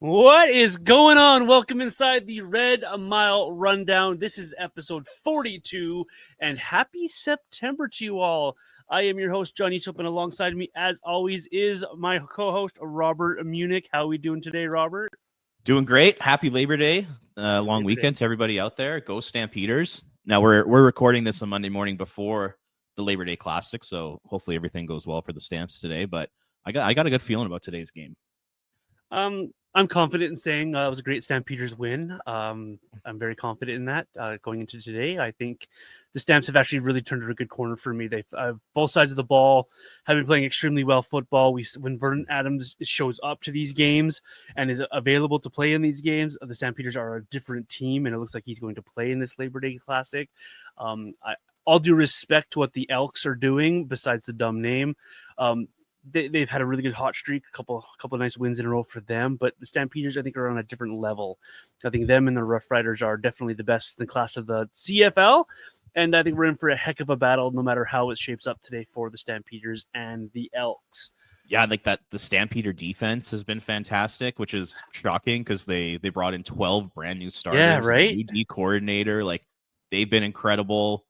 What is going on? Welcome inside the Red Mile Rundown. This is episode 42, and happy September to you all. I am your host, John Easthope, and alongside me, as always, is my co-host, Robert Munich. How are we doing today, Robert? Doing great. Happy Labor Day. Long weekend to everybody out there. Go Stampeders. Now, we're recording this on Monday morning before the Labor Day Classic, so hopefully everything goes well for the Stamps today, but I got a good feeling about today's game. I'm confident in saying it was a great Stampeders win. I'm very confident in that going into today. I think the Stamps have actually really turned a good corner for me. They've both sides of the ball have been playing extremely well football. When Vernon Adams shows up to these games and is available to play in these games, the Stampeders are a different team, and it looks like he's going to play in this Labor Day Classic. All due respect to what the Elks are doing, besides the dumb name. They've had a really good hot streak, a couple of nice wins in a row for them, but the Stampeders, I think, are on a different level. I think them and the Rough Riders are definitely the best in the class of the CFL, and I think we're in for a heck of a battle no matter how it shapes up today for the Stampeders and the Elks. Yeah, like that. The Stampeder defense has been fantastic, which is shocking because they brought in 12 brand new starters. Yeah, right. A new D coordinator, like they've been incredible.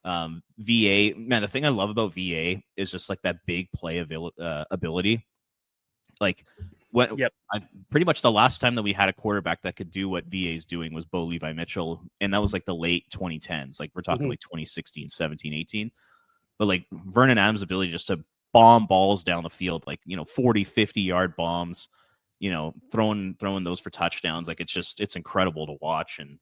VA, man, the thing I love about VA is just like that big play ability. Like pretty much the last time that we had a quarterback that could do what VA is doing was Bo Levi Mitchell, and that was like the late 2010s. Like we're talking like 2016, 17, 18. But like Vernon Adams' ability just to bomb balls down the field, like 40, 50-yard bombs, throwing those for touchdowns. Like it's incredible to watch. And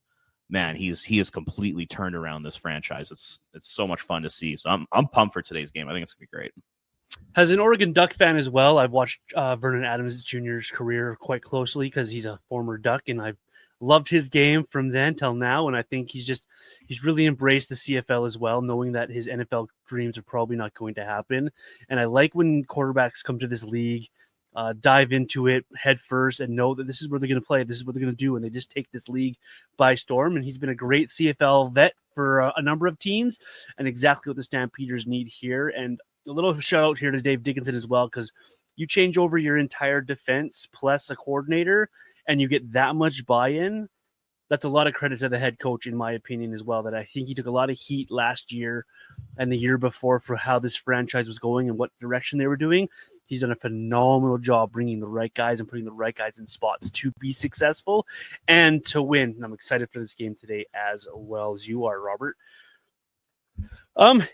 man, he has completely turned around this franchise. It's so much fun to see. So I'm pumped for today's game. I think it's gonna be great. As an Oregon Duck fan as well, I've watched Vernon Adams Jr.'s career quite closely because he's a former Duck, and I've loved his game from then till now. And I think he's really embraced the CFL as well, knowing that his NFL dreams are probably not going to happen. And I like when quarterbacks come to this league, dive into it head first and know that this is where they're going to play. This is what they're going to do. And they just take this league by storm. And he's been a great CFL vet for a number of teams and exactly what the Stampeders need here. And a little shout out here to Dave Dickinson as well, because you change over your entire defense plus a coordinator and you get that much buy-in. That's a lot of credit to the head coach, in my opinion, as well, that I think he took a lot of heat last year and the year before for how this franchise was going and what direction they were doing. He's done a phenomenal job bringing the right guys and putting the right guys in spots to be successful and to win. And I'm excited for this game today as well as you are, Robert.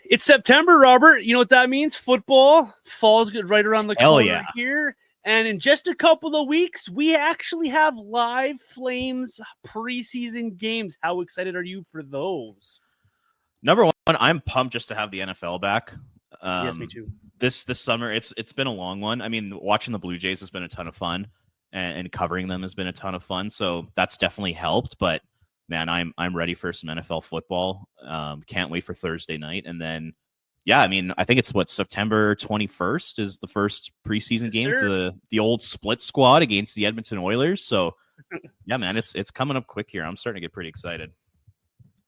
It's September, Robert. You know what that means? Football. Fall's right around the corner here. And in just a couple of weeks, we actually have live Flames preseason games. How excited are you for those? Number one, I'm pumped just to have the NFL back. Yes, me too. This summer, it's been a long one. I mean, watching the Blue Jays has been a ton of fun, and covering them has been a ton of fun. So that's definitely helped. But man, I'm ready for some NFL football. Can't wait for Thursday night, and then. Yeah, I mean, I think it's September 21st is the first preseason game. The old split squad against the Edmonton Oilers. So, yeah, man, it's coming up quick here. I'm starting to get pretty excited.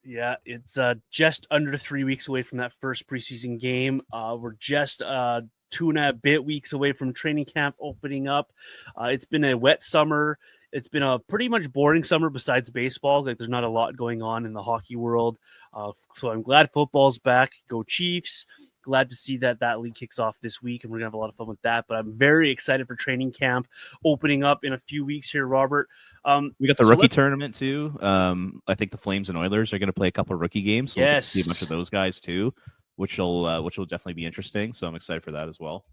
Yeah, it's just under 3 weeks away from that first preseason game. We're just 2.5 weeks away from training camp opening up. It's been a wet summer. It's been a pretty much boring summer besides baseball. Like there's not a lot going on in the hockey world. So I'm glad football's back. Go Chiefs. Glad to see that league kicks off this week, and we're going to have a lot of fun with that. But I'm very excited for training camp opening up in a few weeks here, Robert. We got the rookie tournament too. I think the Flames and Oilers are going to play a couple of rookie games. So we'll see a bunch of those guys too, which will definitely be interesting. So I'm excited for that as well.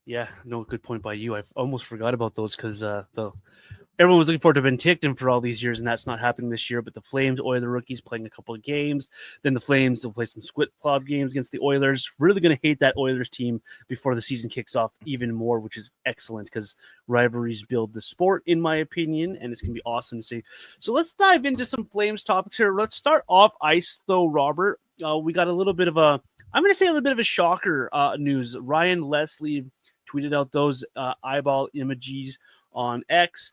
Yeah, no, good point by you. I've almost forgot about those because everyone was looking forward to Penticton for all these years, and that's not happening this year. But the Flames, Oilers rookies playing a couple of games. Then the Flames will play some Squid Club games against the Oilers. Really going to hate that Oilers team before the season kicks off even more, which is excellent because rivalries build the sport, in my opinion, and it's going to be awesome to see. So let's dive into some Flames topics here. Let's start off ice, though, Robert. We got a little bit of a shocker news. Ryan Leslie tweeted out those eyeball emojis on X.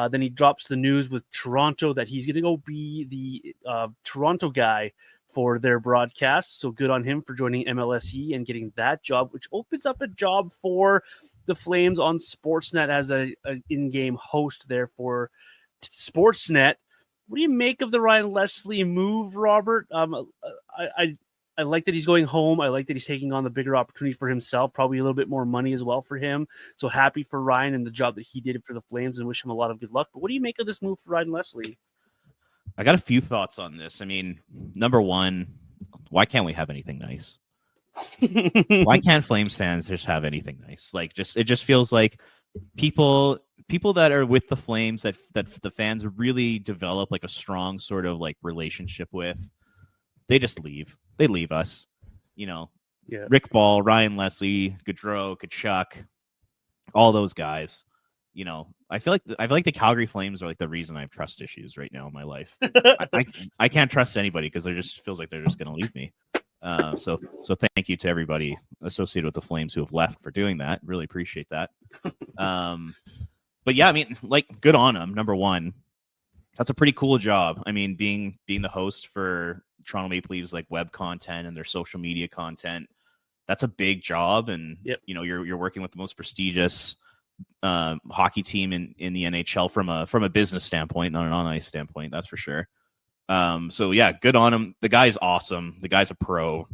Then he drops the news with Toronto that he's going to go be the Toronto guy for their broadcast. So good on him for joining MLSE and getting that job, which opens up a job for the Flames on Sportsnet as an in-game host there for Sportsnet. What do you make of the Ryan Leslie move, Robert? I like that he's going home. I like that he's taking on the bigger opportunity for himself, probably a little bit more money as well for him. So happy for Ryan and the job that he did for the Flames and wish him a lot of good luck. But what do you make of this move for Ryan Leslie? I got a few thoughts on this. I mean, number one, why can't we have anything nice? Why can't Flames fans just have anything nice? Like, it just feels like people that are with the Flames that the fans really develop like a strong sort of like relationship with, they just leave. They leave us, Yeah. Rick Ball, Ryan Leslie, Gaudreau, Tkachuk, all those guys. I feel like the Calgary Flames are like the reason I have trust issues right now in my life. I can't trust anybody because it just feels like they're just going to leave me. So thank you to everybody associated with the Flames who have left for doing that. Really appreciate that. But yeah, I mean, like, good on them. Number one, that's a pretty cool job. I mean, being the host for Toronto Maple Leafs like web content and their social media content, that's a big job. And you're working with the most prestigious hockey team in the NHL from a business standpoint, not an on-ice standpoint, that's for sure. So yeah, good on him. The guy's awesome. The guy's a pro.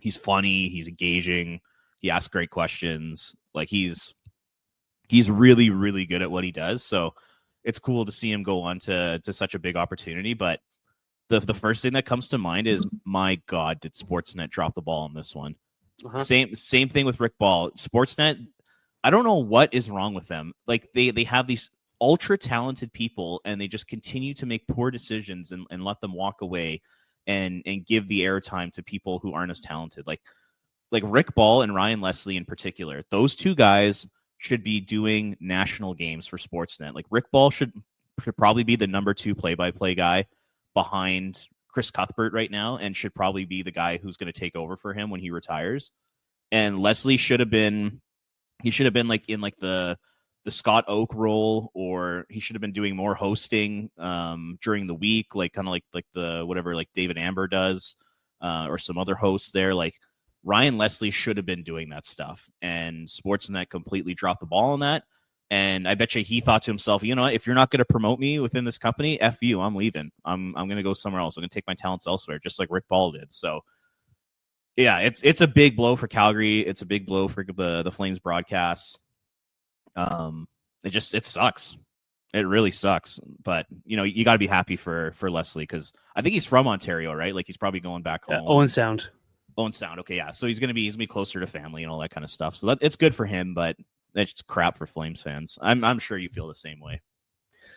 He's funny. He's engaging. He asks great questions. Like, he's really, really good at what he does. So it's cool to see him go on to such a big opportunity. But the first thing that comes to mind is, my God, did Sportsnet drop the ball on this one? Uh-huh. Same thing with Rick Ball. Sportsnet, I don't know what is wrong with them. Like, they have these ultra talented people and they just continue to make poor decisions and let them walk away and give the airtime to people who aren't as talented. Like Rick Ball and Ryan Leslie in particular, those two guys should be doing national games for Sportsnet. Like, Rick Ball should probably be the number 2 play-by-play guy behind Chris Cuthbert right now, and should probably be the guy who's going to take over for him when he retires. And Leslie should have been like in like the Scott Oak role, or he should have been doing more hosting during the week, like kind of like the whatever like David Amber does, or some other hosts there. Like, Ryan Leslie should have been doing that stuff, and Sportsnet completely dropped the ball on that. And I bet you he thought to himself, if you're not going to promote me within this company, F you, I'm leaving. I'm going to go somewhere else. I'm going to take my talents elsewhere, just like Rick Ball did. So yeah, it's a big blow for Calgary. It's a big blow for the Flames broadcasts. It sucks. It really sucks. But you got to be happy for Leslie, because I think he's from Ontario, right? Like, he's probably going back home. Owen Sound. Okay, yeah. So he's gonna be closer to family and all that kind of stuff. So it's good for him, but it's crap for Flames fans. I'm sure you feel the same way.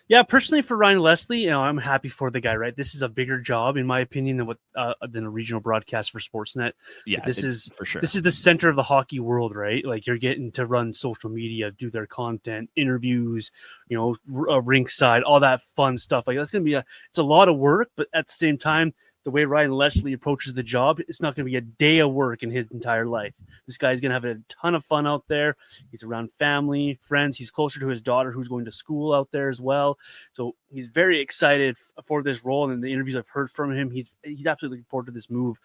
Yeah, personally for Ryan Leslie, I'm happy for the guy, right? This is a bigger job, in my opinion, than a regional broadcast for Sportsnet. Yeah, this is for sure. This is the center of the hockey world, right? Like, you're getting to run social media, do their content, interviews, rinkside, all that fun stuff. Like, that's gonna be it's a lot of work, but at the same time, the way Ryan Leslie approaches the job, it's not going to be a day of work in his entire life. This guy's going to have a ton of fun out there. He's around family, friends. He's closer to his daughter, who's going to school out there as well. So he's very excited for this role. And in the interviews I've heard from him, he's absolutely looking forward to this move.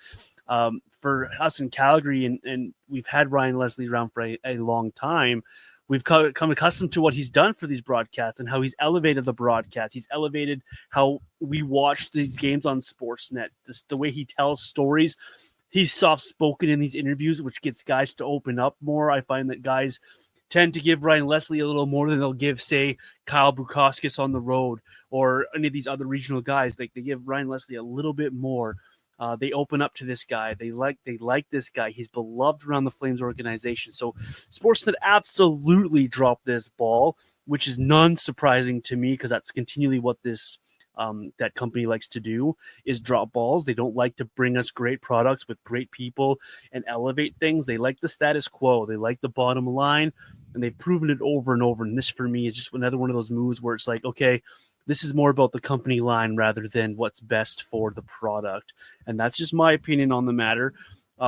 For us in Calgary, and we've had Ryan Leslie around for a long time, we've come accustomed to what he's done for these broadcasts and how he's elevated the broadcast. He's elevated how we watch these games on Sportsnet. The way he tells stories. He's soft-spoken in these interviews, which gets guys to open up more. I find that guys tend to give Ryan Leslie a little more than they'll give, say, Kyle Bukauskas on the road or any of these other regional guys. Like, they give Ryan Leslie a little bit more. They open up to this guy. They like this guy. He's beloved around the Flames organization. So Sportsnet absolutely dropped this ball, which is non-surprising to me, because that's continually what this that company likes to do, is drop balls. They don't like to bring us great products with great people and elevate things. They like the status quo. They like the bottom line, and they've proven it over and over. And this, for me, is just another one of those moves where it's like, okay, this is more about the company line rather than what's best for the product. And that's just my opinion on the matter.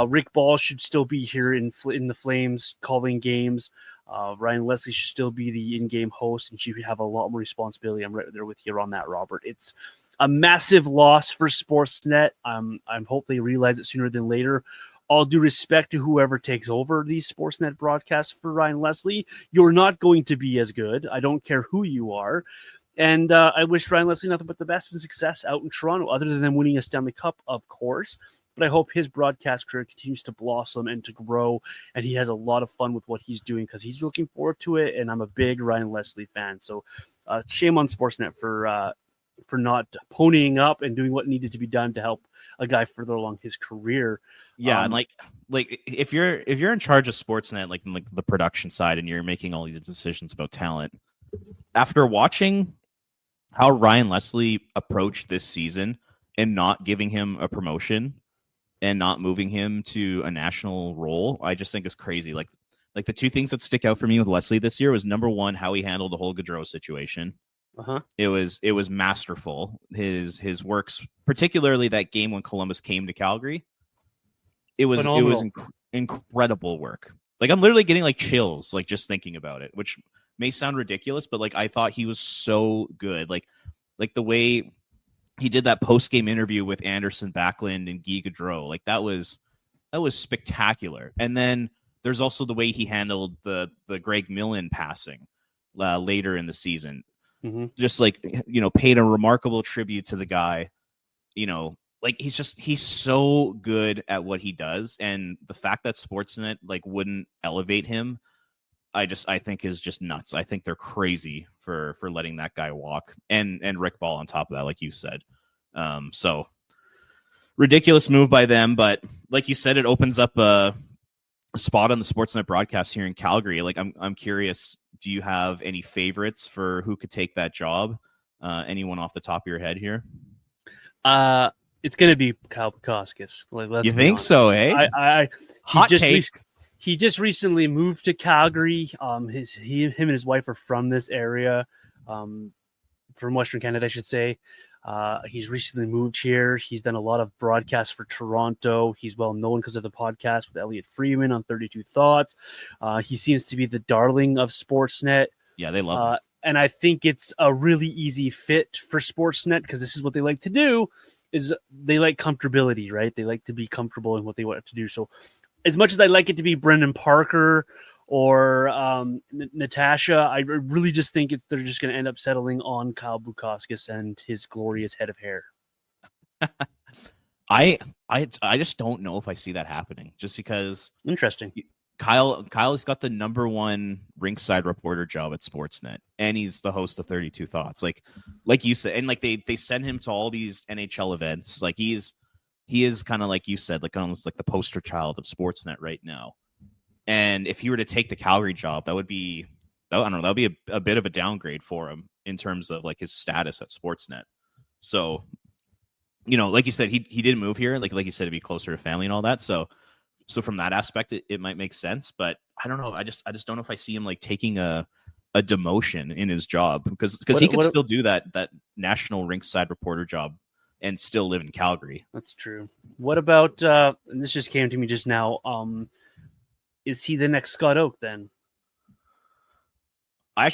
Rick Ball should still be here in the Flames calling games. Ryan Leslie should still be the in-game host, and should have a lot more responsibility. I'm right there with you on that, Robert. It's a massive loss for Sportsnet. I'm hope they realize it sooner than later. all due respect to whoever takes over these Sportsnet broadcasts for Ryan Leslie, you're not going to be as good. I don't care who you are. And I wish Ryan Leslie nothing but the best and success out in Toronto, other than them winning a Stanley Cup, of course. But I hope his broadcast career continues to blossom and to grow, and he has a lot of fun with what he's doing because he's looking forward to it, and I'm a big Ryan Leslie fan. So shame on Sportsnet for not ponying up and doing what needed to be done to help a guy further along his career. Yeah, and like if you're in charge of Sportsnet, like the production side, and you're making all these decisions about talent, after watching how Ryan Leslie approached this season and not giving him a promotion and not moving him to a national role, I just think is crazy. Like the two things that stick out for me with Leslie this year was, number one, how he handled the whole Gaudreau situation. It was masterful. His works, particularly that game when Columbus came to Calgary, it was incredible work. Like, I'm literally getting like chills, like just thinking about it, which may sound ridiculous, but like I thought he was so good. Like the way he did that post-game interview with Anderson, Backlund, and Guy Gaudreau, like that was spectacular. And then there's also the way he handled the Greg Millen passing later in the season. Just like, paid a remarkable tribute to the guy. Like he's so good at what he does, and the fact that Sportsnet like wouldn't elevate him, I think is just nuts. I think they're crazy for letting that guy walk, and Rick Ball on top of that, like you said. So ridiculous move by them, but like you said, it opens up a spot on the Sportsnet broadcast here in Calgary. Like I'm curious, do you have any favorites for who could take that job? Anyone off the top of your head here? It's going to be Kyle Bukauskas. Like, you think so, eh? Hot take. He just recently moved to Calgary. Him and his wife are from this area, from Western Canada, I should say. He's recently moved here. He's done a lot of broadcasts for Toronto. He's well known because of the podcast with Elliot Freeman on 32 Thoughts. He seems to be the darling of Sportsnet. Yeah, they love him. And I think it's a really easy fit for Sportsnet because this is what they like to do. Is they like comfortability, right? They like to be comfortable in what they want to do. So as much as I like it to be Brendan Parker or Natasha, I really just think they're just going to end up settling on Kyle Bukauskas and his glorious head of hair. I just don't know if I see that happening, just because. Interesting. Kyle has got the #1 rinkside reporter job at Sportsnet, and he's the host of 32 Thoughts. Like you said, and like they send him to all these NHL events. Like he is kind of, like you said, like almost like the poster child of Sportsnet right now. And if he were to take the Calgary job, that would be a bit of a downgrade for him in terms of like his status at Sportsnet. So, like you said, he didn't move here, like you said, to be closer to family and all that. So from that aspect, it might make sense, but I don't know. I just don't know if I see him like taking a demotion in his job, because he could still do that national rinkside reporter job and still live in Calgary. That's true. What about and this just came to me just now, is he the next Scott Oak then? I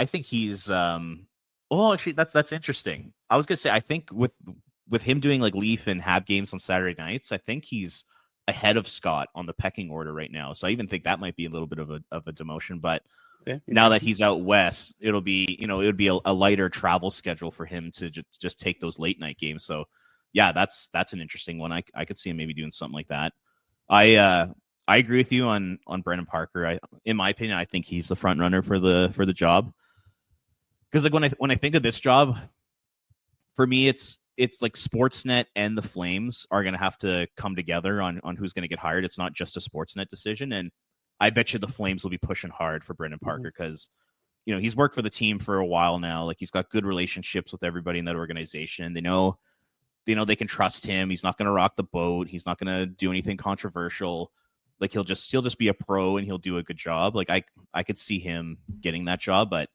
think he's actually that's interesting. I was gonna say, I think with him doing like Leaf and Hab games on Saturday nights, I think he's ahead of Scott on the pecking order right now. So I even think that might be a little bit of a demotion, but now that he's out west, it would be a lighter travel schedule for him to just take those late night games. So yeah, that's an interesting one. I could see him maybe doing something like that. I agree with you on Brendan Parker. In my opinion, I think he's the front runner for the job. Because like when I think of this job, for me, it's like Sportsnet and the Flames are going to have to come together on who's going to get hired. It's not just a Sportsnet decision. And I bet you the Flames will be pushing hard for Brendan Parker because, he's worked for the team for a while now. Like, he's got good relationships with everybody in that organization. They know they can trust him. He's not going to rock the boat. He's not going to do anything controversial. Like, he'll just be a pro and he'll do a good job. Like, I could see him getting that job, but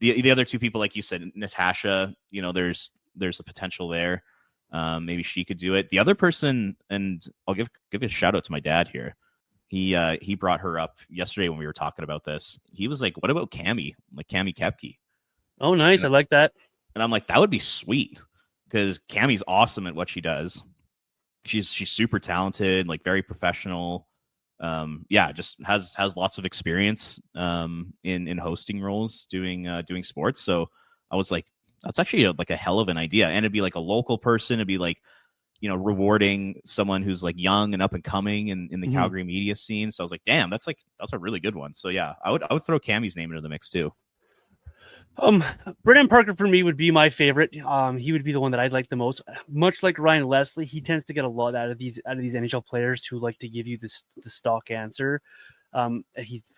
the other two people, like you said, Natasha, there's a potential there. Maybe she could do it. The other person, and I'll give a shout out to my dad here. He brought her up yesterday when we were talking about this. He was like, "What about Cami? Like Cami Kepke?" Oh, nice. I like that. And I'm like, that would be sweet because Cami's awesome at what she does. she's super talented, like very professional. Just has lots of experience in hosting roles, doing sports. So I was like, that's actually like a hell of an idea, and it'd be like a local person. It'd be like, rewarding someone who's like young and up and coming in the Calgary media scene. So I was like, damn, that's a really good one. So yeah, I would throw Cammie's name into the mix too. Brendan Parker for me would be my favorite. He would be the one that I'd like the most. Much like Ryan Leslie, he tends to get a lot out of these NHL players who like to give you the stock answer.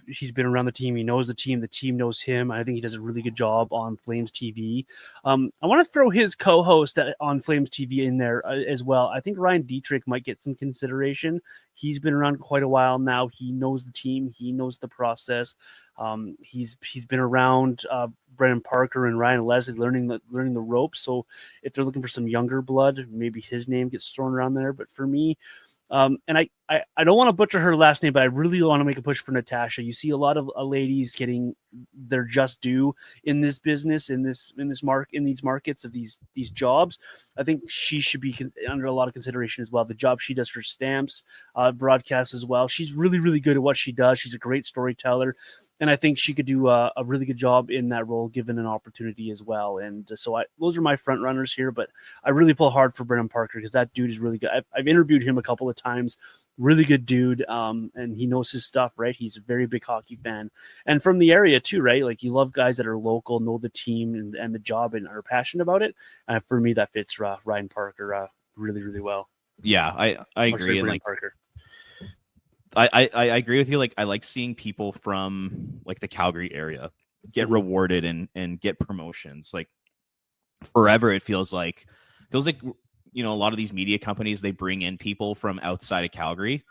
He's been around the team. He knows the team. The team knows him. I think he does a really good job on Flames TV. I want to throw his co-host on Flames TV in there as well. I think Ryan Dietrich might get some consideration. He's been around quite a while now. He knows the team. He knows the process. He's been around Brendan Parker and Ryan Leslie learning the ropes. So if they're looking for some younger blood, maybe his name gets thrown around there. But for me, and I don't want to butcher her last name, but I really want to make a push for Natasha. You see a lot of ladies getting their just due in this business, in these markets of these jobs. I think she should be under a lot of consideration as well. The job she does for Stamps broadcast as well. She's really, really good at what she does. She's a great storyteller. And I think she could do a really good job in that role, given an opportunity as well. And so those are my front runners here. But I really pull hard for Brendan Parker because that dude is really good. I've interviewed him a couple of times. Really good dude, and he knows his stuff, right? He's a very big hockey fan, and from the area too, right? Like you love guys that are local, know the team and the job, and are passionate about it. And for me, that fits Ryan Parker really, really well. Yeah, I agree. And like Parker. I agree with you. Like I like seeing people from like the Calgary area get rewarded and get promotions. Like forever, it feels like a lot of these media companies, they bring in people from outside of Calgary,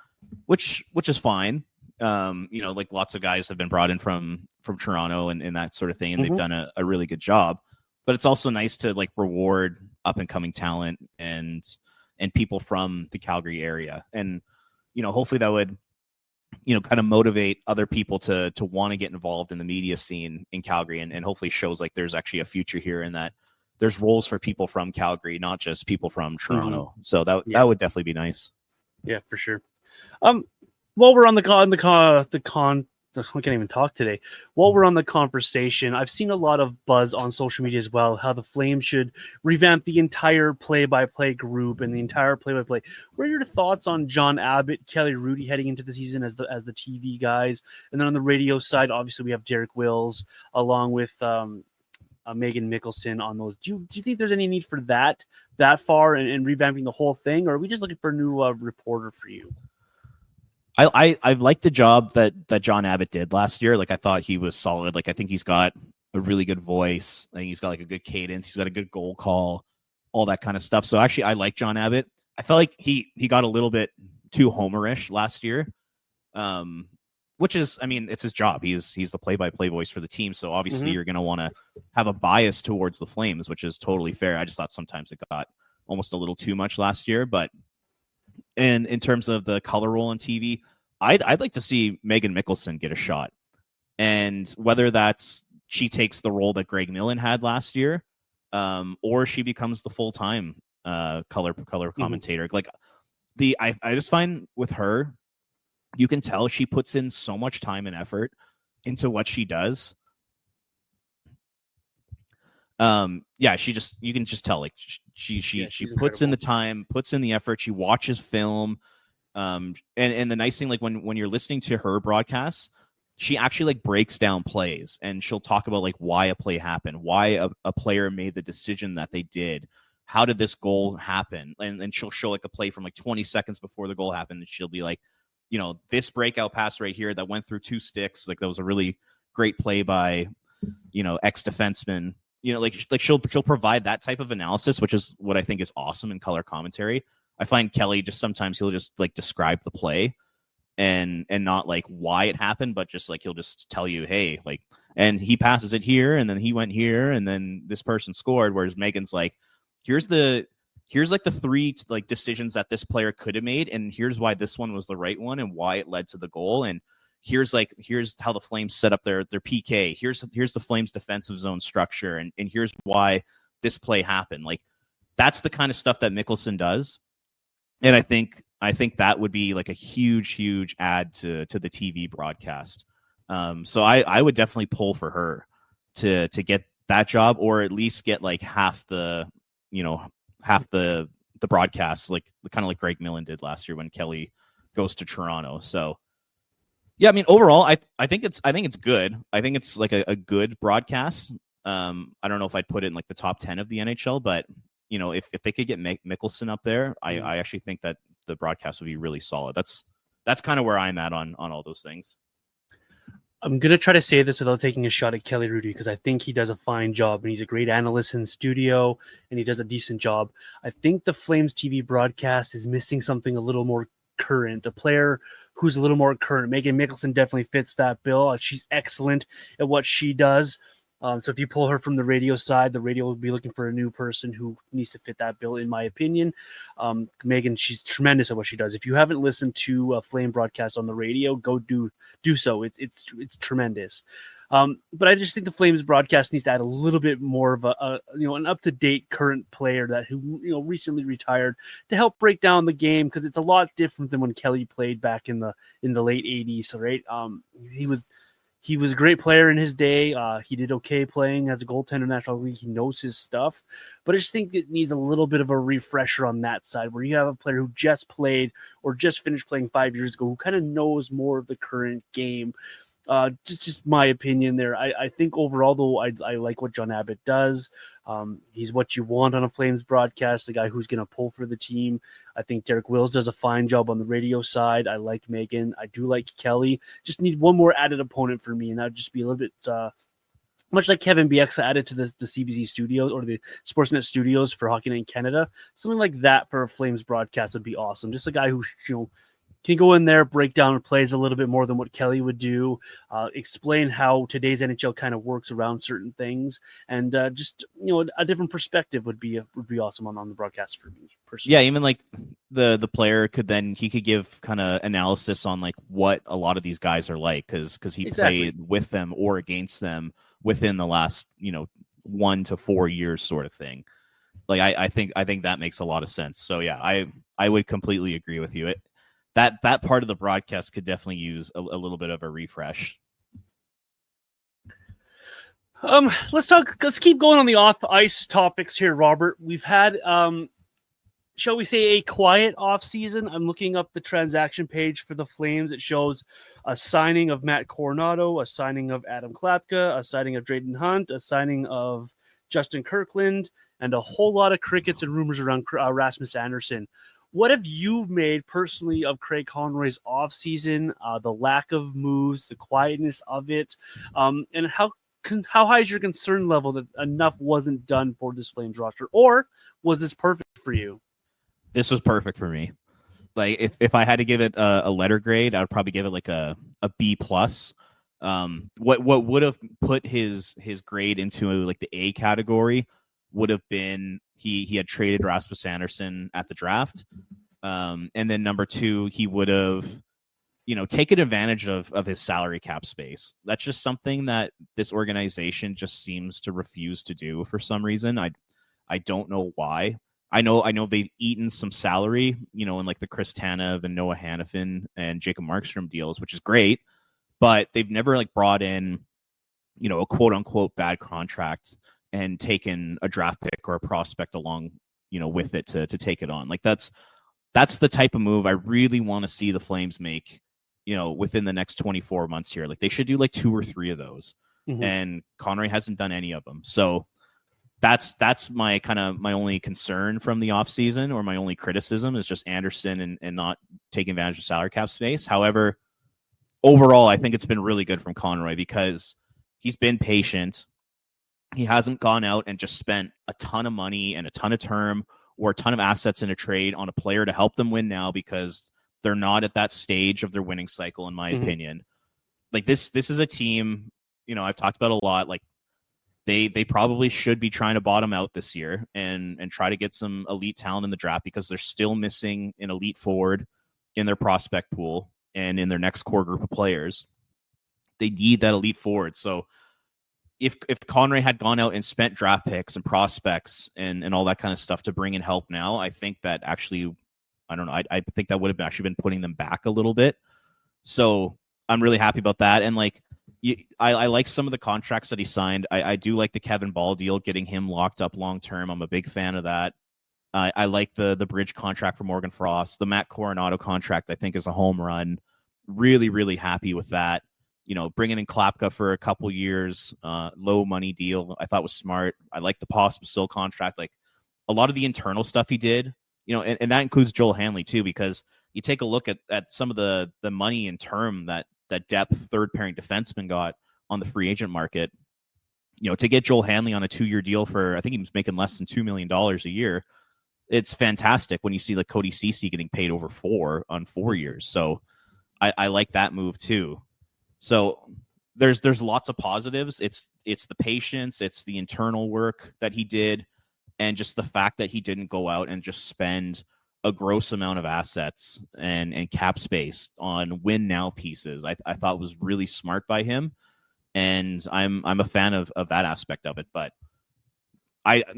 which is fine. Like lots of guys have been brought in from Toronto and that sort of thing, and they've done a really good job. But it's also nice to like reward up and coming talent and people from the Calgary area, and hopefully that would kind of motivate other people to want to get involved in the media scene in Calgary, and hopefully shows like there's actually a future here, and that there's roles for people from Calgary, not just people from Toronto. So that would definitely be nice. Yeah, for sure. While we're on I can't even talk today. While we're on the conversation, I've seen a lot of buzz on social media as well, how the Flames should revamp the entire play-by-play group and the entire play-by-play. What are your thoughts on John Abbott, Kelly Rudy heading into the season as the TV guys? And then on the radio side, obviously we have Derek Wills along with Megan Mickelson on those. Do you think there's any need for that far and revamping the whole thing, or are we just looking for a new reporter for you? I like the job that John Abbott did last year. Like I thought he was solid. Like I think he's got a really good voice. I think he's got like a good cadence. He's got a good goal call, all that kind of stuff. So actually, I like John Abbott. I felt like he got a little bit too homerish last year, which is, I mean, it's his job. He's the play-by-play voice for the team. So obviously, you're going to want to have a bias towards the Flames, which is totally fair. I just thought sometimes it got almost a little too much last year, but. And in terms of the color role on TV, I'd like to see Megan Mickelson get a shot. And whether that's she takes the role that Greg Millen had last year, or she becomes the full-time color commentator. Like I just find with her, you can tell she puts in so much time and effort into what she does. You can just tell like she puts in the time, puts in the effort, she watches film. And the nice thing, like when you're listening to her broadcasts, she actually like breaks down plays and she'll talk about like why a play happened, why a player made the decision that they did, how did this goal happen, and she'll show like a play from like 20 seconds before the goal happened, and she'll be like, this breakout pass right here that went through two sticks, like that was a really great play by ex defenseman. Like she'll provide that type of analysis, which is what I think is awesome in color commentary. I find Kelly just sometimes he'll just like describe the play and not like why it happened, but just like he'll just tell you, hey, like, and he passes it here, and then he went here, and then this person scored. Whereas Megan's like, here's like the three like decisions that this player could have made, and here's why this one was the right one and why it led to the goal, and here's how the Flames set up their PK. Here's the Flames defensive zone structure, and here's why this play happened. Like that's the kind of stuff that Mickelson does. And I think that would be like a huge add to the TV broadcast. So I would definitely pull for her to get that job, or at least get like half the broadcast, like kind of like Greg Millen did last year when Kelly goes to Toronto. So yeah, I mean, overall, I think it's good. I think it's like a good broadcast. I don't know if I'd put it in like the top 10 of the NHL, but if they could get Mickelson up there, I actually think that the broadcast would be really solid. That's kind of where I'm at on all those things. I'm going to try to say this without taking a shot at Kelly Rudy, because I think he does a fine job and he's a great analyst in studio and he does a decent job. I think the Flames TV broadcast is missing something a little more current, a player who's a little more current. Megan Mickelson definitely fits that bill. She's excellent at what she does. So if you pull her from the radio side, the radio will be looking for a new person who needs to fit that bill, in my opinion. Megan, she's tremendous at what she does. If you haven't listened to a Flame broadcast on the radio, go do so. It's tremendous. But I just think the Flames broadcast needs to add a little bit more of an up-to-date current player who recently retired to help break down the game, because it's a lot different than when Kelly played back in the late 80s, right? He was a great player in his day. He did okay playing as a goaltender in the National League. He knows his stuff. But I just think it needs a little bit of a refresher on that side, where you have a player who just played or just finished playing 5 years ago, who kind of knows more of the current game. Just my opinion there. I think overall, though, I like what John Abbott does. He's what you want on a Flames broadcast, a guy who's going to pull for the team. I think Derek Wills does a fine job on the radio side. I like Megan. I do like Kelly. Just need one more added opponent for me, and that would just be a little bit much like Kevin Bieksa added to the CBC studios or the Sportsnet studios for Hockey Night in Canada. Something like that for a Flames broadcast would be awesome. Just a guy who can go in there, break down plays a little bit more than what Kelly would do, explain how today's NHL kind of works around certain things, and just a different perspective would be awesome on the broadcast for me personally. Yeah, even like the player could give kind of analysis on like what a lot of these guys are like, because he played with them or against them within the last 1 to 4 years sort of thing. Like I think that makes a lot of sense. So yeah, I would completely agree with you. That part of the broadcast could definitely use a little bit of a refresh. Let's keep going on the off ice topics here, Robert. We've had shall we say a quiet off season. I'm looking up the transaction page for the Flames. It shows a signing of Matt Coronado, a signing of Adam Klapka, a signing of Drayden Hunt, a signing of Justin Kirkland, and a whole lot of crickets and rumors around Rasmus Andersson. What have you made personally of Craig Conroy's offseason, the lack of moves, the quietness of it, and how high is your concern level that enough wasn't done for this Flames roster? Or was this perfect for you? This was perfect for me. Like if I had to give it a letter grade, I would probably give it like a B+. What would have put his grade into like the A category would have been he had traded Rasmus Andersson at the draft. And then number 2, he would have, taken advantage of his salary cap space. That's just something that this organization just seems to refuse to do for some reason. I don't know why. I know they've eaten some salary, in like the Chris Tanev and Noah Hannafin and Jacob Markstrom deals, which is great, but they've never like brought in, a quote unquote bad contract and taken a draft pick or a prospect along, with it to take it on. Like that's the type of move I really want to see the Flames make, within the next 24 months here. Like they should do like 2 or 3 of those. Mm-hmm. And Conroy hasn't done any of them. So that's my only concern from the offseason, or my only criticism, is just Andersson and not taking advantage of salary cap space. However, overall, I think it's been really good from Conroy because he's been patient. He hasn't gone out and just spent a ton of money and a ton of term or a ton of assets in a trade on a player to help them win now, because they're not at that stage of their winning cycle, in my opinion. Like this is a team, I've talked about a lot. Like they probably should be trying to bottom out this year and try to get some elite talent in the draft, because they're still missing an elite forward in their prospect pool and in their next core group of players. They need that elite forward. So if Conroy had gone out and spent draft picks and prospects and all that kind of stuff to bring in help now, I think that actually I don't know. I think that would have actually been putting them back a little bit. So I'm really happy about that. And like, I like some of the contracts that he signed. I do like the Kevin Ball deal, getting him locked up long term. I'm a big fan of that. I like the bridge contract for Morgan Frost. The Matt Coronado contract, I think, is a home run. Really, really happy with that. You know, bringing in Klapka for a couple years, low money deal, I thought was smart. I like the Pospisil contract. Like a lot of the internal stuff he did, you know, and that includes Joel Hanley too, because you take a look at some of the money and term that depth third pairing defenseman got on the free agent market. You know, to get Joel Hanley on a 2-year deal for, I think he was making less than $2 million a year. It's fantastic when you see like Cody Ceci getting paid over 4 on 4 years. So I like that move too. So there's lots of positives. It's the patience, it's the internal work that he did, and just the fact that he didn't go out and just spend a gross amount of assets and cap space on win now pieces. I thought was really smart by him, and I'm a fan of that aspect of it. But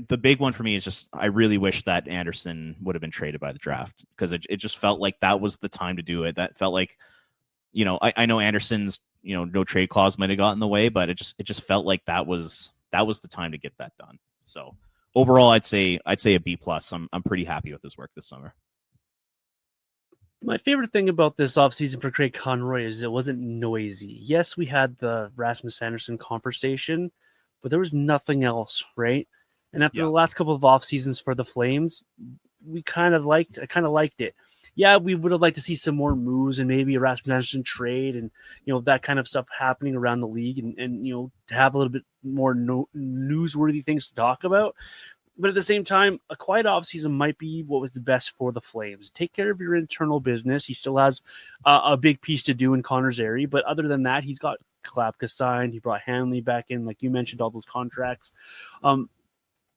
the big one for me is just I really wish that Anderson would have been traded by the draft, because it just felt like that was the time to do it. That felt like, you know, I know Anderson's, you know, no trade clause might have gotten in the way, but it just felt like that was the time to get that done. So overall, I'd say a B+. I'm pretty happy with his work this summer. My favorite thing about this offseason for Craig Conroy is it wasn't noisy. Yes, we had the Rasmus Anderson conversation, but there was nothing else, right? And after the last couple of off seasons for the Flames, I kind of liked it. Yeah, we would have liked to see some more moves and maybe a Rasmus Anderson trade and, you know, that kind of stuff happening around the league and you know, to have a little bit more newsworthy things to talk about. But at the same time, a quiet offseason might be what was the best for the Flames. Take care of your internal business. He still has a big piece to do in Connor Zary, but other than that, he's got Klapka signed. He brought Hanley back in, like you mentioned, all those contracts.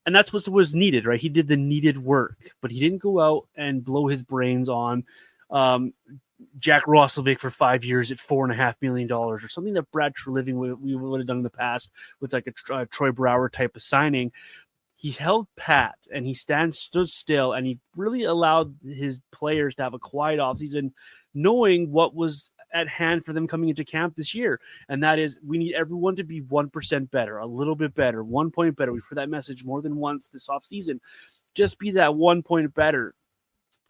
And that's what was needed, right? He did the needed work, but he didn't go out and blow his brains on Jack Roslovic for 5 years at $4.5 million or something that Brad Treliving we would have done in the past with like a Troy Brouwer type of signing. He held pat and he stood still, and he really allowed his players to have a quiet offseason, knowing what was at hand for them coming into camp this year. And that is, we need everyone to be 1% better, a little bit better, 1 point better. We've heard that message more than once this offseason. Just be that 1 point better.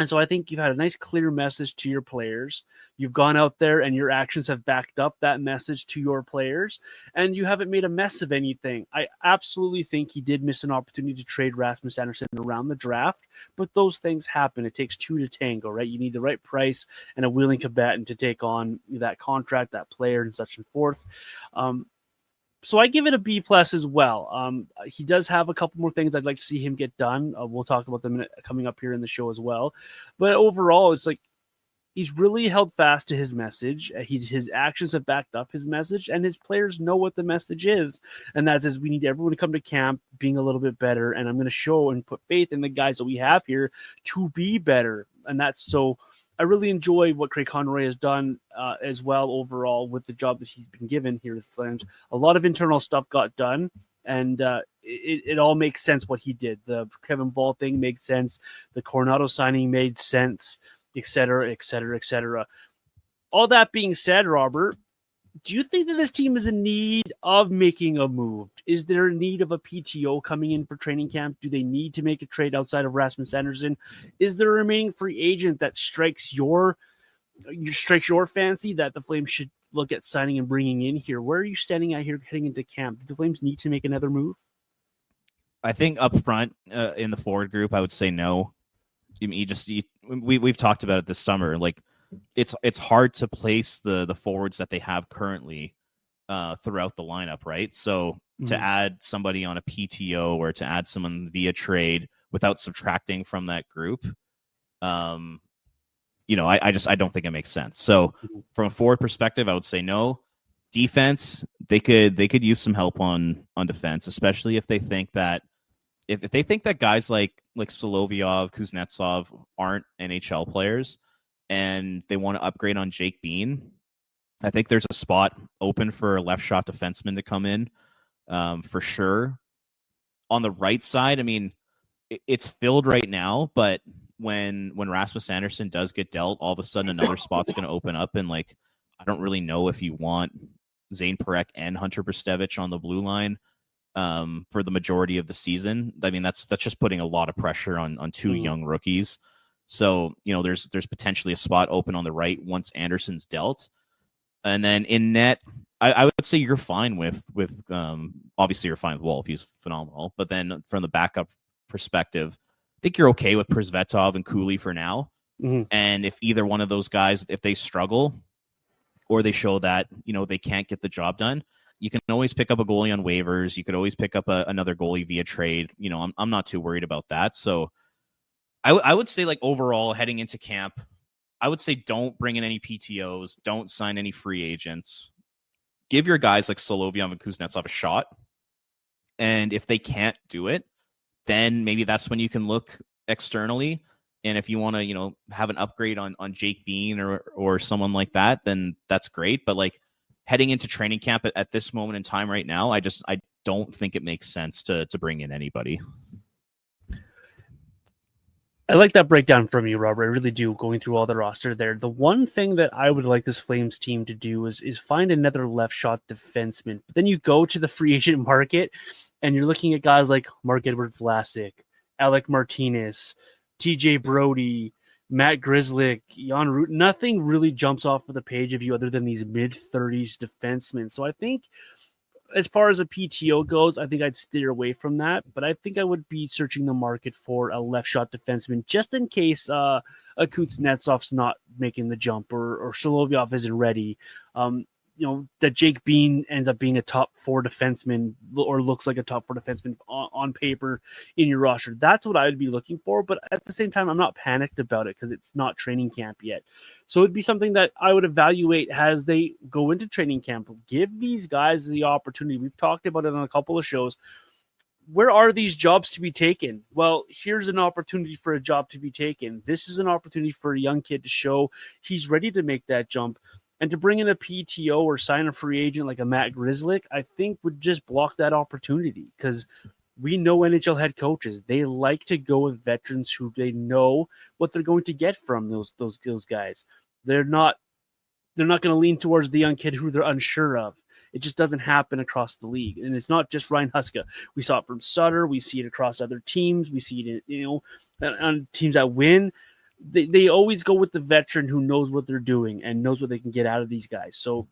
And so I think you've had a nice, clear message to your players. You've gone out there and your actions have backed up that message to your players, and you haven't made a mess of anything. I absolutely think he did miss an opportunity to trade Rasmus Anderson around the draft, but those things happen. It takes two to tango, right? You need the right price and a willing combatant to take on that contract, that player, and such and forth. So I give it a B+ as well. He does have a couple more things I'd like to see him get done. We'll talk about them coming up here in the show as well. But overall, it's like he's really held fast to his message. His actions have backed up his message, and his players know what the message is. And that is, we need everyone to come to camp being a little bit better. And I'm going to show and put faith in the guys that we have here to be better. And that's so. I really enjoy what Craig Conroy has done as well overall with the job that he's been given here with Flames. A lot of internal stuff got done, and it all makes sense what he did. The Kevin Ball thing made sense. The Coronado signing made sense, et cetera, et cetera, et cetera. All that being said, Robert, do you think that this team is in need of making a move? Is there a need of a PTO coming in for training camp? Do they need to make a trade outside of Rasmus Anderson? Is there a remaining free agent that strikes your fancy that the Flames should look at signing and bringing in here? Where are you standing at here heading into camp? Do the Flames need to make another move? I think up front in the forward group, I would say no. I mean, we've talked about it this summer. Like, it's hard to place the forwards that they have currently throughout the lineup, right? So to add somebody on a PTO or to add someone via trade without subtracting from that group, I don't think it makes sense. So from a forward perspective, I would say no. Defense, they could use some help on defense, especially if they think that guys like Solovyov, Kuznetsov aren't NHL players, and they want to upgrade on Jake Bean. I think there's a spot open for a left shot defenseman to come in for sure. On the right side, I mean, it's filled right now, but when Rasmus Andersson does get dealt, all of a sudden another spot's going to open up, and like I don't really know if you want Zane Parekh and Hunter Brzustevich on the blue line for the majority of the season. I mean, that's just putting a lot of pressure on two young rookies. So, there's potentially a spot open on the right once Anderson's dealt. And then in net, I would say you're fine with obviously you're fine with Wolf. He's phenomenal. But then from the backup perspective, I think you're okay with Przvetov and Cooley for now. Mm-hmm. And if either one of those guys, if they struggle or they show that, they can't get the job done, you can always pick up a goalie on waivers. You could always pick up another goalie via trade. I'm not too worried about that. So I would say, like, overall heading into camp, I would say don't bring in any PTOs. Don't sign any free agents. Give your guys like Solovyov and Kuznetsov a shot. And if they can't do it, then maybe that's when you can look externally. And if you want to, have an upgrade on Jake Bean or someone like that, then that's great. But like heading into training camp at this moment in time right now, I don't think it makes sense to bring in anybody. I like that breakdown from you, Robert. I really do, going through all the roster there. The one thing that I would like this Flames team to do is find another left shot defenseman. But then you go to the free agent market and you're looking at guys like Marc-Edouard Vlasic, Alec Martinez, TJ Brody, Matt Grzelcyk, Jan Root. Nothing really jumps off of the page of you other than these mid-30s defensemen. So I think as far as a PTO goes, I think I'd steer away from that. But I think I would be searching the market for a left shot defenseman just in case a Kuznetsov's not making the jump or Solovyov isn't ready. That Jake Bean ends up being a top 4 defenseman or looks like a top 4 defenseman on paper in your roster. That's what I would be looking for. But at the same time, I'm not panicked about it because it's not training camp yet. So it'd be something that I would evaluate as they go into training camp. Give these guys the opportunity. We've talked about it on a couple of shows. Where are these jobs to be taken? Well, here's an opportunity for a job to be taken. This is an opportunity for a young kid to show he's ready to make that jump. And to bring in a PTO or sign a free agent like a Matt Grzelcyk, I think would just block that opportunity because we know NHL head coaches. They like to go with veterans who they know what they're going to get from those guys. They're not going to lean towards the young kid who they're unsure of. It just doesn't happen across the league. And it's not just Ryan Huska. We saw it from Sutter. We see it across other teams. We see it, on teams that win. They always go with the veteran who knows what they're doing and knows what they can get out of these guys. So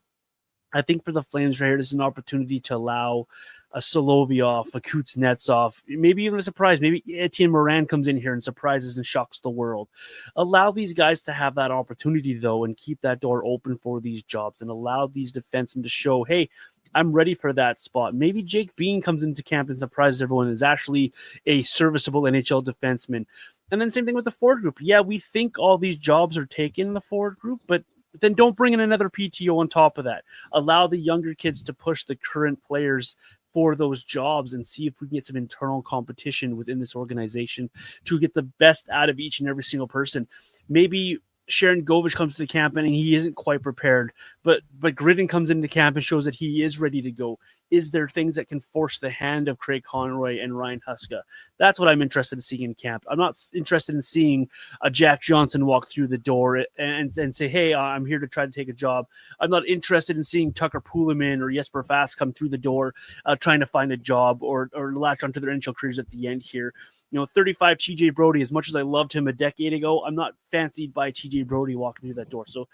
I think for the Flames right here, this is an opportunity to allow a Solovyov, a Kuznetsov, maybe even a surprise. Maybe Etienne Morin comes in here and surprises and shocks the world. Allow these guys to have that opportunity, though, and keep that door open for these jobs and allow these defensemen to show, hey, I'm ready for that spot. Maybe Jake Bean comes into camp and surprises everyone and is actually a serviceable NHL defenseman. And then same thing with the forward group. Yeah, we think all these jobs are taken in the forward group, but then don't bring in another PTO on top of that. Allow the younger kids to push the current players for those jobs and see if we can get some internal competition within this organization to get the best out of each and every single person. Maybe Sharon Govich comes to the camp and he isn't quite prepared, but Gridden comes into camp and shows that he is ready to go. Is there things that can force the hand of Craig Conroy and Ryan Huska? That's what I'm interested in seeing in camp. I'm not interested in seeing a Jack Johnson walk through the door and say, hey, I'm here to try to take a job. I'm not interested in seeing Tucker Poolman or Jesper Fast come through the door trying to find a job or latch onto their NHL careers at the end here. 35 TJ Brody, as much as I loved him a decade ago, I'm not fancied by TJ Brody walking through that door. So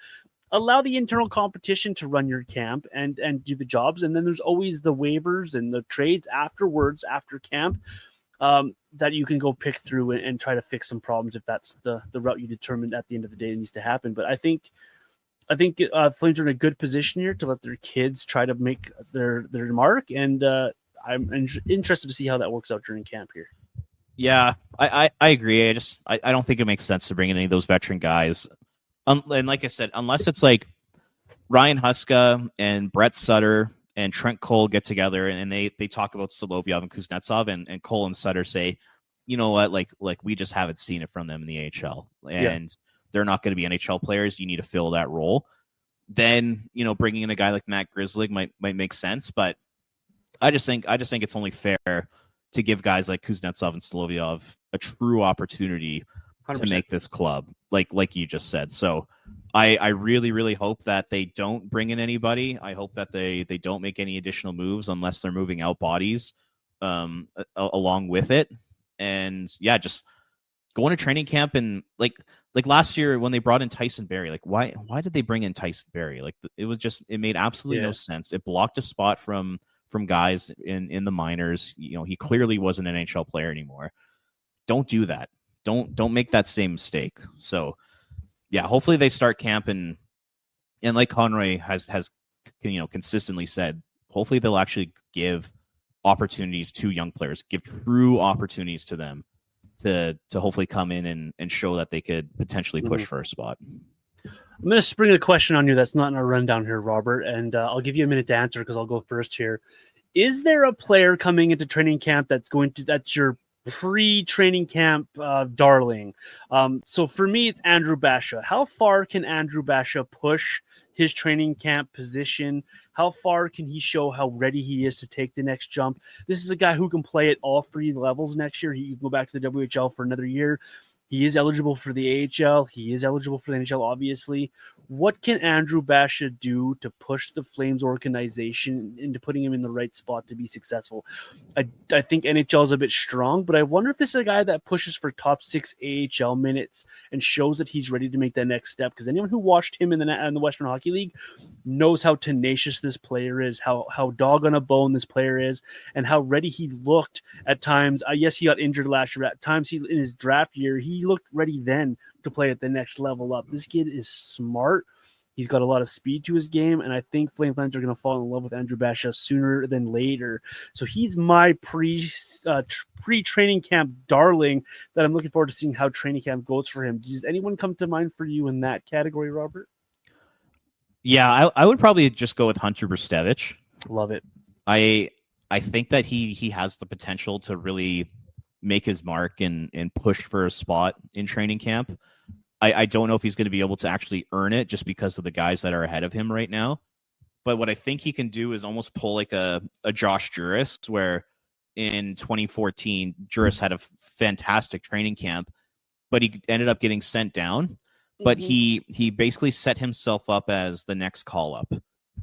allow the internal competition to run your camp and do the jobs. And then there's always the waivers and the trades afterwards, after camp, that you can go pick through and try to fix some problems if that's the route you determined at the end of the day needs to happen. But I think Flames are in a good position here to let their kids try to make their mark. And I'm interested to see how that works out during camp here. Yeah, I agree. I don't think it makes sense to bring in any of those veteran guys. And like I said, unless it's like Ryan Huska and Brett Sutter and Trent Cole get together and they talk about Solovyov and Kuznetsov and Cole and Sutter say, you know what, like we just haven't seen it from them in the AHL and they're not going to be NHL players. You need to fill that role. Then, bringing in a guy like Matt Grzelcyk might make sense. But I just think it's only fair to give guys like Kuznetsov and Solovyov a true opportunity to make this club, like you just said. So I really, really hope that they don't bring in anybody. I hope that they don't make any additional moves unless they're moving out bodies along with it. And yeah, just going to training camp and like last year when they brought in Tyson Barrie, like why did they bring in Tyson Barrie? Like it made absolutely no sense. It blocked a spot from guys in the minors. He clearly wasn't an NHL player anymore. Don't do that. Don't make that same mistake. So yeah, hopefully they start camp and like Conroy has consistently said, hopefully they'll actually give opportunities to young players, give true opportunities to them to hopefully come in and show that they could potentially push for a spot. I'm going to spring a question on you that's not in our rundown here, Robert, and I'll give you a minute to answer because I'll go first here. Is there a player coming into training camp that's your pre-training camp darling? So for me, it's Andrew Basha. How far can Andrew Basha push his training camp position? How far can he show how ready he is to take the next jump? This is a guy who can play at all three levels next year. He can go back to the WHL for another year. He is eligible for the AHL. He is eligible for the NHL, obviously. What can Andrew Basha do to push the Flames organization into putting him in the right spot to be successful? I think NHL is a bit strong, but I wonder if this is a guy that pushes for top 6 AHL minutes and shows that he's ready to make that next step. Because anyone who watched him in the Western Hockey League knows how tenacious this player is, how dog on a bone this player is, and how ready he looked at times. Yes, he got injured last year. At times, in his draft year, he looked ready then to play at the next level up. This kid is smart. He's got a lot of speed to his game, and I think Flame fans are going to fall in love with Andrew Basha sooner than later. So he's my pre-training camp darling that I'm looking forward to seeing how training camp goes for him. Does anyone come to mind for you in that category, Robert? Yeah, I would probably just go with Hunter Brustevich. Love it. I think that he has the potential to really make his mark and push for a spot in training camp. I don't know if he's going to be able to actually earn it just because of the guys that are ahead of him right now. But what I think he can do is almost pull like a Josh Juris, where in 2014, Juris had a fantastic training camp, but he ended up getting sent down. But he basically set himself up as the next call-up.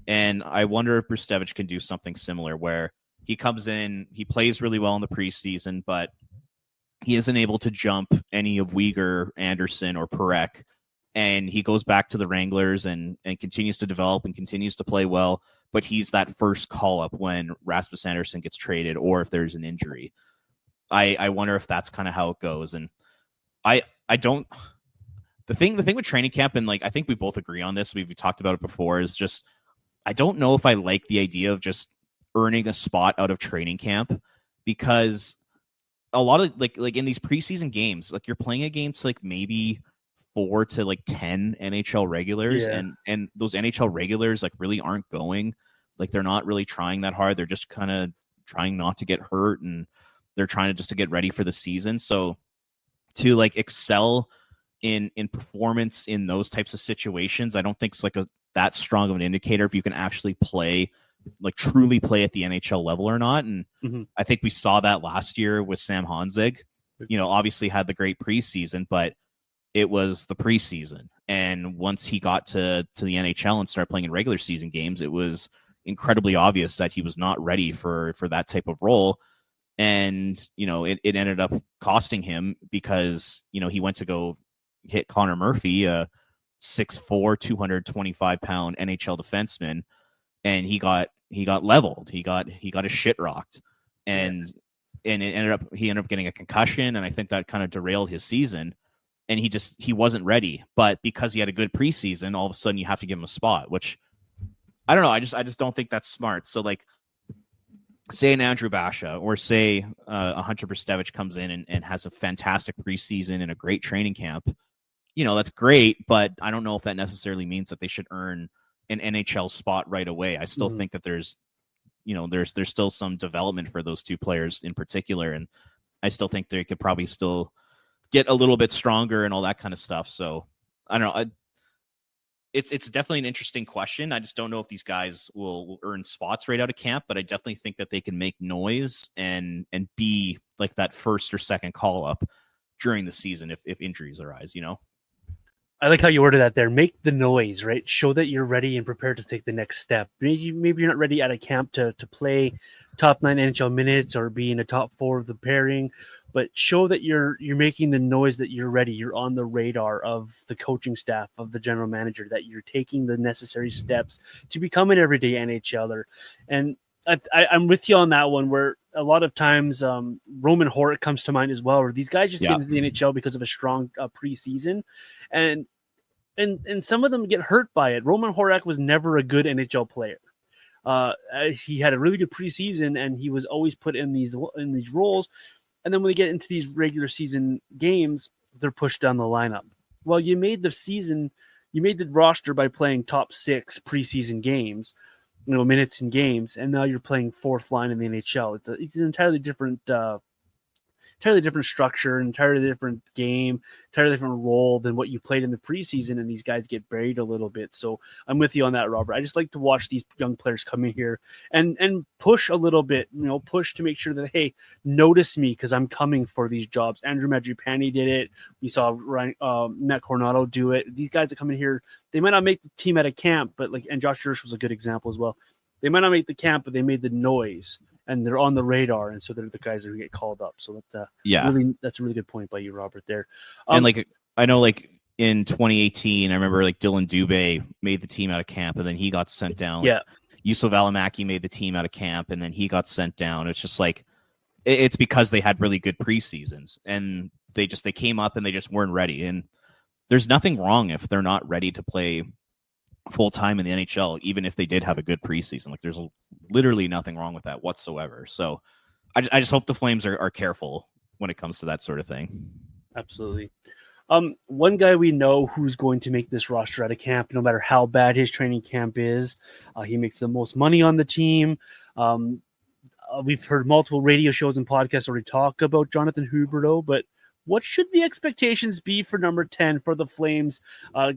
And I wonder if Brustevich can do something similar where he comes in, he plays really well in the preseason, but he isn't able to jump any of Uyghur, Anderson, or Parekh, and he goes back to the Wranglers and continues to develop and continues to play well, but he's that first call-up when Rasmus Anderson gets traded or if there's an injury. I wonder if that's kind of how it goes. And I don't... The thing with training camp, and like I think we both agree on this, we've talked about it before, is just I don't know if I like the idea of just earning a spot out of training camp, because a lot of like in these preseason games, like you're playing against like maybe 4 to 10 NHL regulars, and those NHL regulars like really aren't going, like they're not really trying that hard. They're just kind of trying not to get hurt, and they're trying to get ready for the season. So to like excel in performance in those types of situations, I don't think it's like that strong of an indicator if you can actually play, like truly play at the NHL level or not. And I think we saw that last year with Sam Honzig. Obviously had the great preseason, but it was the preseason. And once he got to the NHL and started playing in regular season games, it was incredibly obvious that he was not ready for that type of role. And, it ended up costing him because, he went to go hit Connor Murphy, a 6'4", 225-pound NHL defenseman, and he got leveled. He got his shit rocked, and he ended up getting a concussion, and I think that kind of derailed his season. And he wasn't ready. But because he had a good preseason, all of a sudden you have to give him a spot, which I don't know. I just don't think that's smart. So like, say an Andrew Basha or say a Hunter Brustevich comes in and has a fantastic preseason and a great training camp. That's great, but I don't know if that necessarily means that they should earn an NHL spot right away. I still think that there's still some development for those two players in particular, and I still think they could probably still get a little bit stronger and all that kind of stuff. So I don't know. It's definitely an interesting question. I just don't know if these guys will earn spots right out of camp, but I definitely think that they can make noise and be like that first or second call up. during the season if injuries arise, you know? I like how you worded that there. Make the noise, right? Show that you're ready and prepared to take the next step. Maybe you're not ready at a camp to play top 9 NHL minutes or be in the top 4 of the pairing, but show that you're making the noise, that you're ready. You're on the radar of the coaching staff, of the general manager, that you're taking the necessary steps to become an everyday NHLer. And I'm with you on that one, where a lot of times Roman Horak comes to mind as well, where these guys just get into the NHL because of a strong preseason, and some of them get hurt by it. Roman Horak was never a good NHL player. He had a really good preseason, and he was always put in these roles. And then when they get into these regular season games, they're pushed down the lineup. Well, you made the roster by playing top 6 preseason games, minutes in games, and now you're playing 4th line in the NHL. It's an entirely different structure, entirely different game, entirely different role than what you played in the preseason, and these guys get buried a little bit. So I'm with you on that, Robert. I just like to watch these young players come in here and push a little bit, push to make sure that, hey, notice me because I'm coming for these jobs. Andrew Mangiapane did it. We saw Matt Coronado do it. These guys that come in here, they might not make the team at a camp, but and Josh Hirsch was a good example as well. They might not make the camp, but they made the noise. And they're on the radar, and so they're the guys that get called up. So that's a really good point by you, Robert. There, and I know, in 2018, I remember Dylan Dubé made the team out of camp, and then he got sent down. Yusuf Alamaki made the team out of camp, and then he got sent down. It's just it's because they had really good preseasons, and they came up and they just weren't ready. And there's nothing wrong if they're not ready to play full time in the NHL, even if they did have a good preseason. There's literally nothing wrong with that whatsoever. So I just hope the Flames are careful when it comes to that sort of thing. Absolutely. One guy we know who's going to make this roster at a camp, no matter how bad his training camp is, he makes the most money on the team. We've heard multiple radio shows and podcasts already talk about Jonathan Huberdeau, but what should the expectations be for number 10 for the Flames?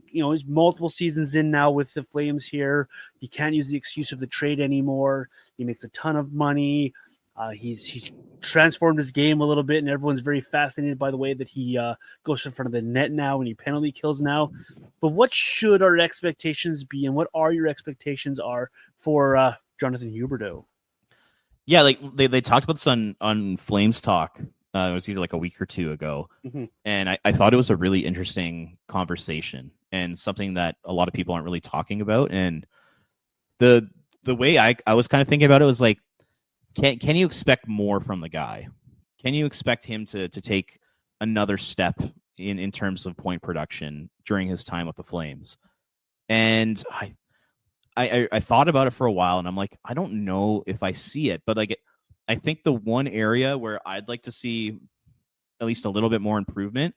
He's multiple seasons in now with the Flames here. He can't use the excuse of the trade anymore. He makes a ton of money. He's transformed his game a little bit, and everyone's very fascinated by the way that he goes in front of the net now and he penalty kills now. But what should our expectations be, and what are your expectations for Jonathan Huberdeau? Yeah, they talked about this on Flames Talk. It was either a week or two ago. Mm-hmm. And I thought it was a really interesting conversation and something that a lot of people aren't really talking about. And the way I was kind of thinking about it was can you expect more from the guy? Can you expect him to take another step in terms of point production during his time with the Flames? And I thought about it for a while, and I'm I don't know if I see it, but I think the one area where I'd like to see at least a little bit more improvement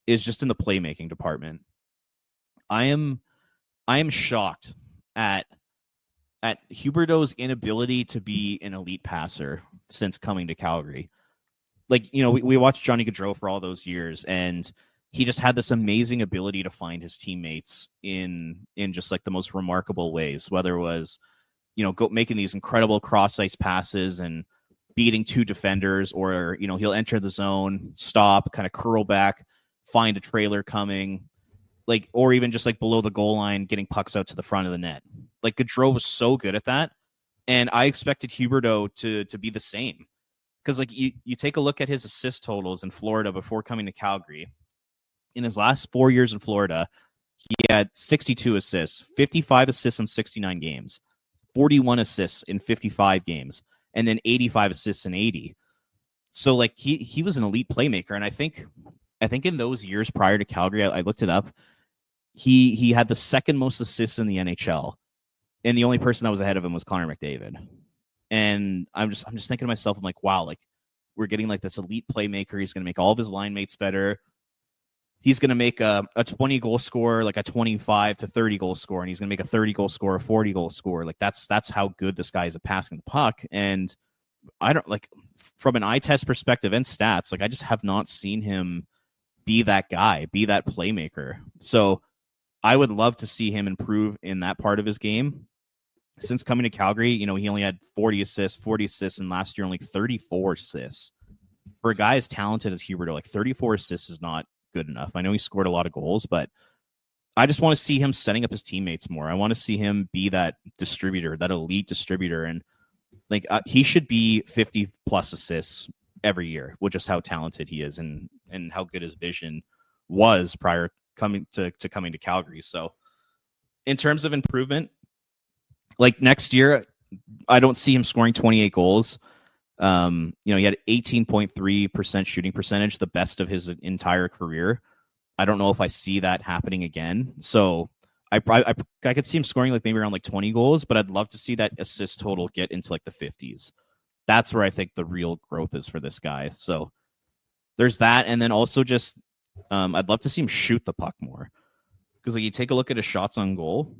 is just in the playmaking department. I am shocked at Huberdeau's inability to be an elite passer since coming to Calgary. We watched Johnny Gaudreau for all those years, and he just had this amazing ability to find his teammates in just the most remarkable ways, whether it was, making these incredible cross-ice passes and beating 2 defenders, or, he'll enter the zone, stop, kind of curl back, find a trailer coming, or even just below the goal line, getting pucks out to the front of the net. Gaudreau was so good at that. And I expected Huberdeau to be the same. Because you take a look at his assist totals in Florida before coming to Calgary. In his last 4 years in Florida, he had 62 assists, 55 assists in 69 games, 41 assists in 55 games, and then 85 assists in 80. So he was an elite playmaker. And I think in those years prior to Calgary, I looked it up, he had the second most assists in the NHL. And the only person that was ahead of him was Connor McDavid. And I'm just thinking to myself, I'm wow, we're getting this elite playmaker. He's going to make all of his line mates better. He's going to make a 20 goal scorer, a 25 to 30 goal scorer, and he's going to make a 30 goal scorer, a 40 goal scorer. That's how good this guy is at passing the puck. And I don't from an eye test perspective and stats, I just have not seen him be that guy, be that playmaker. So I would love to see him improve in that part of his game. Since coming to Calgary, he only had 40 assists, and last year only 34 assists. for a guy as talented as Huberdeau, like 34 assists is not good enough. I know he scored a lot of goals, but I just want to see him setting up his teammates more. I want to see him be that distributor, that elite distributor. And like he should be 50 plus assists every year, with just how talented he is and how good his vision was prior coming to Calgary. So in terms of improvement, like next year, I don't see him scoring 28 goals. He had 18.3% shooting percentage, the best of his entire career. I don't know if I see that happening again. So I could see him scoring like maybe around like 20 goals, but I'd love to see that assist total get into like the 50s. That's where I think the real growth is for this guy. So there's that. And then also just I'd love to see him shoot the puck more. Because like you take a look at his shots on goal,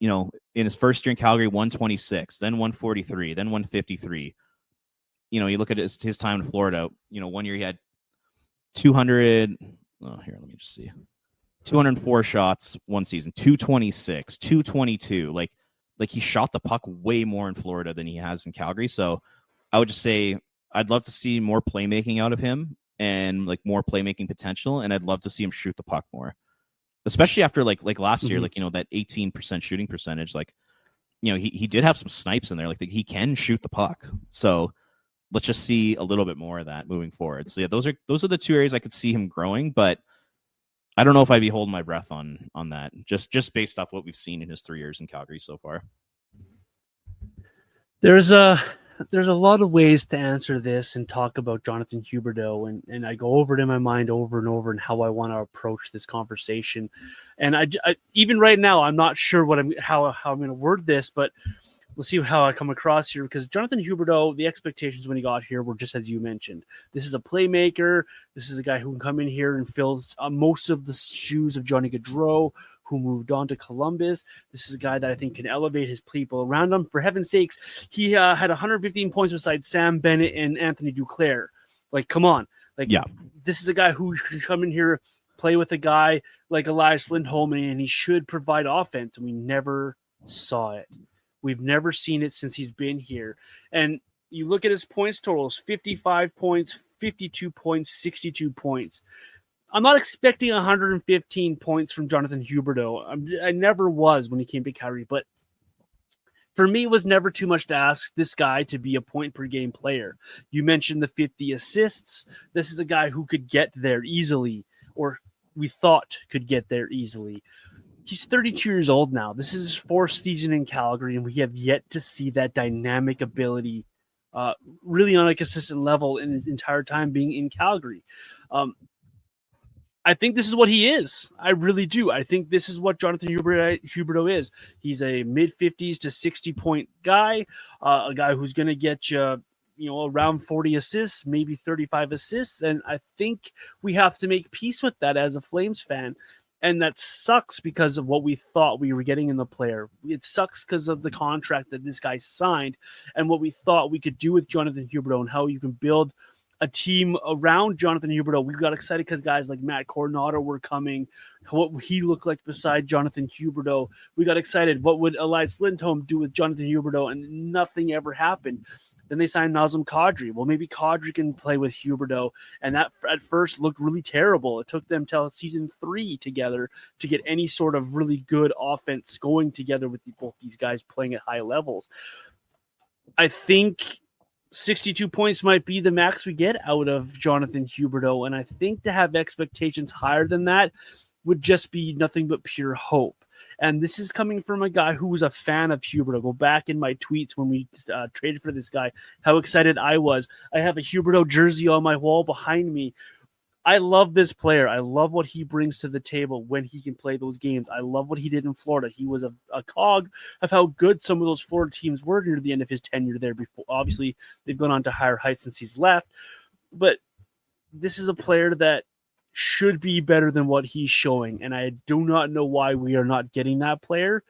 in his first year in Calgary, 126, then 143, then 153. You look at his time in Florida, 1 year he had 200. Oh, here, let me just see. 204 shots one season, 226, 222. Like he shot the puck way more in Florida than he has in Calgary. So I would just say I'd love to see more playmaking out of him and like more playmaking potential. And I'd love to see him shoot the puck more, especially after like last year, that 18% shooting percentage. Like, he did have some snipes in there. Like he can shoot the puck. So let's just see a little bit more of that moving forward. So yeah, those are the two areas I could see him growing, but I don't know if I'd be holding my breath on that, just based off what we've seen in his 3 years in Calgary so far. There's a lot of ways to answer this and talk about Jonathan Huberdeau, and I go over it in my mind over and over and how I want to approach this conversation. And I even right now, I'm not sure how I'm going to word this, but we'll see how I come across here, because Jonathan Huberdeau, the expectations when he got here were just as you mentioned. This is a playmaker. This is a guy who can come in here and fill most of the shoes of Johnny Gaudreau, who moved on to Columbus. This is a guy that I think can elevate his people around him. For heaven's sakes, he had 115 points beside Sam Bennett and Anthony Duclair. Like, come on. Like, yeah. This is a guy who can come in here, play with a guy like Elias Lindholm, and he should provide offense, and we never saw it. We've never seen it since he's been here. And you look at his points totals, 55 points, 52 points, 62 points. I'm not expecting 115 points from Jonathan Huberdeau. I never was when he came to Calgary, but for me, it was never too much to ask this guy to be a point-per-game player. You mentioned the 50 assists. This is a guy who could get there easily, or we thought could get there easily. He's 32 years old now. This is his fourth season in Calgary, and we have yet to see that dynamic ability really on a consistent level in his entire time being in Calgary. I think this is what he is. I really do. I think this is what Jonathan Huberdeau is. He's a mid-50s to 60-point guy, a guy who's going to get you, around 40 assists, maybe 35 assists, and I think we have to make peace with that as a Flames fan. And that sucks because of what we thought we were getting in the player. It sucks because of the contract that this guy signed and what we thought we could do with Jonathan Huberdeau and how you can build a team around Jonathan Huberdeau. We got excited because guys like Matt Coronado were coming, what he looked like beside Jonathan Huberdeau. We got excited. What would Elias Lindholm do with Jonathan Huberdeau? And nothing ever happened. Then they signed Nazem Kadri. Well, maybe Kadri can play with Huberdeau. And that at first looked really terrible. It took them till season 3 together to get any sort of really good offense going together with both these guys playing at high levels. I think 62 points might be the max we get out of Jonathan Huberdeau. And I think to have expectations higher than that would just be nothing but pure hope. And this is coming from a guy who was a fan of Huberdeau. Go back in my tweets when we traded for this guy, how excited I was. I have a Huberdeau jersey on my wall behind me. I love this player. I love what he brings to the table when he can play those games. I love what he did in Florida. He was a cog of how good some of those Florida teams were near the end of his tenure there. Before, obviously, they've gone on to higher heights since he's left. But this is a player that should be better than what he's showing. And I do not know why we are not getting that player.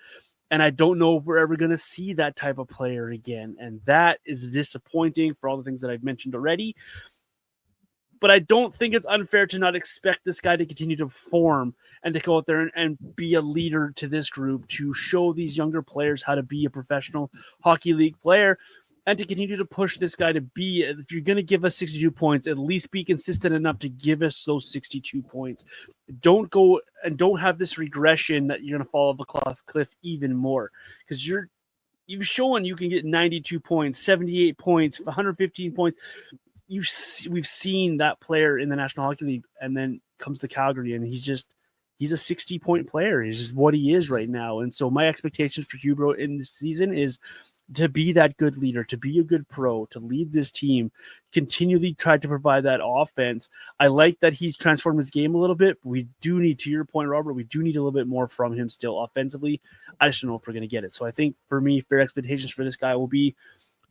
And I don't know if we're ever going to see that type of player again. And that is disappointing for all the things that I've mentioned already. But I don't think it's unfair to not expect this guy to continue to perform and to go out there and be a leader to this group, to show these younger players how to be a professional hockey league player. and to continue to push this guy to be, if you're going to give us 62 points, at least be consistent enough to give us those 62 points. Don't go and don't have this regression that you're going to fall off a cliff even more, because you've shown you can get 92 points, 78 points, 115 points. We've seen that player in the National Hockey League, and then comes to Calgary, and he's a 60-point player. He's just what he is right now. And so my expectations for Huberdeau in this season is to be that good leader, to be a good pro, to lead this team, continually try to provide that offense. I like that he's transformed his game a little bit. But we do need, to your point, Robert, we do need a little bit more from him still offensively. I just don't know if we're going to get it. So I think for me, fair expectations for this guy will be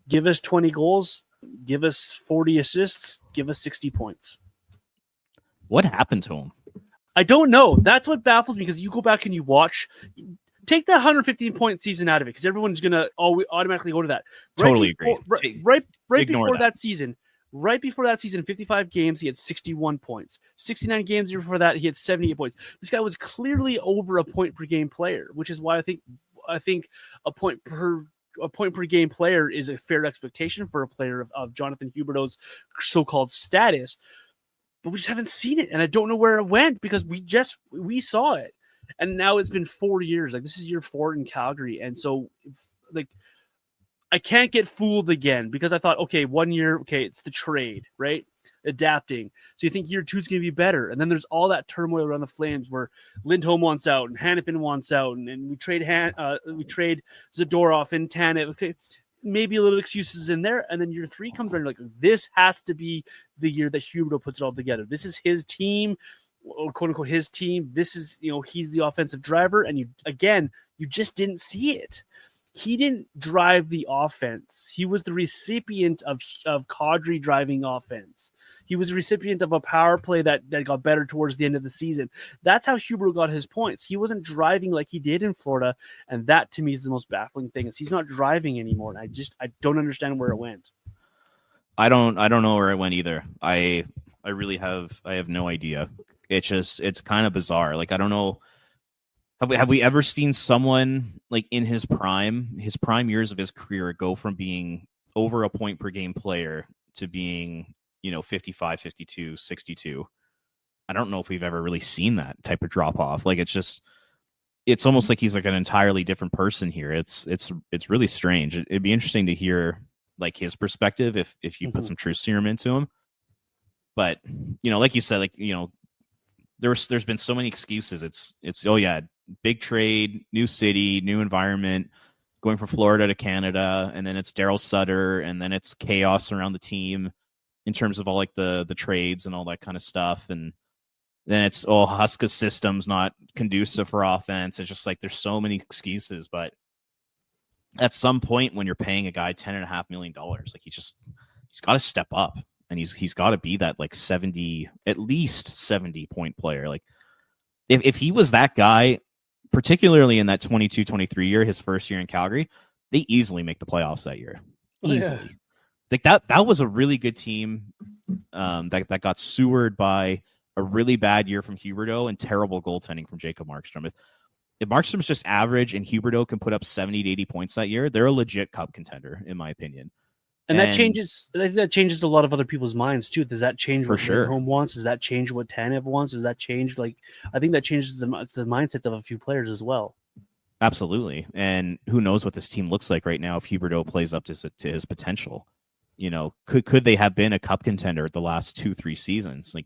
give us 20 goals, give us 40 assists, give us 60 points. What happened to him? I don't know. That's what baffles me, because you go back and you watch, take that 115-point season out of it, because everyone's going to automatically go to that. Totally agree. Right before that season, 55 games, he had 61 points. 69 games before that, he had 78 points. This guy was clearly over a point per game player, which is why I think a point per game player is a fair expectation for a player of Jonathan Huberdeau's so-called status. But we just haven't seen it, and I don't know where it went, because we saw it, and now it's been 4 years. Like, this is year 4 in Calgary, and so like I can't get fooled again, because I thought, okay, 1 year, okay, it's the trade, right? Adapting. So you think year 2 is going to be better, and then there's all that turmoil around the Flames where Lindholm wants out and Hannafin wants out, and we trade Zadorov and Tanev. Okay, maybe a little excuses in there, and then year 3 comes around, like, this has to be the year that Huberdeau puts it all together. This is his team, or quote unquote his team. This is, he's the offensive driver, and you just didn't see it. He didn't drive the offense. He was the recipient of Kadri driving offense. He was a recipient of a power play that got better towards the end of the season. That's how Huberdeau got his points. He wasn't driving like he did in Florida, and that to me is the most baffling thing. Is he's not driving anymore. And I don't understand where it went. I don't know where it went either. I have no idea. It's kind of bizarre. Like, I don't know. Have we ever seen someone, like, in his prime years of his career, go from being over a point per game player to being, 55, 52, 62? I don't know if we've ever really seen that type of drop off. Like, it's almost like he's like an entirely different person here. It's really strange. It'd be interesting to hear, like, his perspective if you put some truth serum into him. But, like you said, like, there's been so many excuses. It's oh yeah, big trade, new city, new environment, going from Florida to Canada, and then it's Daryl Sutter, and then it's chaos around the team in terms of all, like, the trades and all that kind of stuff, and then it's Huska's system's not conducive for offense. It's just like there's so many excuses, but at some point when you're paying a guy $10.5 million, like, he's got to step up, and he's got to be that, like, at least 70 point player. Like, if he was that guy, particularly in that 22-23 year, his first year in Calgary, they easily make the playoffs that year. Easily. Yeah. Like, that was a really good team that got sewered by a really bad year from Huberdeau and terrible goaltending from Jacob Markstrom. If Markstrom's just average and Huberdeau can put up 70 to 80 points that year, they're a legit cup contender, in my opinion. And that changes a lot of other people's minds too. Does that change what Lindholm wants? Does that change what Tanev wants? Does that change, like, I think that changes the mindset of a few players as well. Absolutely. And who knows what this team looks like right now if Huberdeau plays up to his potential. Could they have been a cup contender the last 2-3 seasons? Like,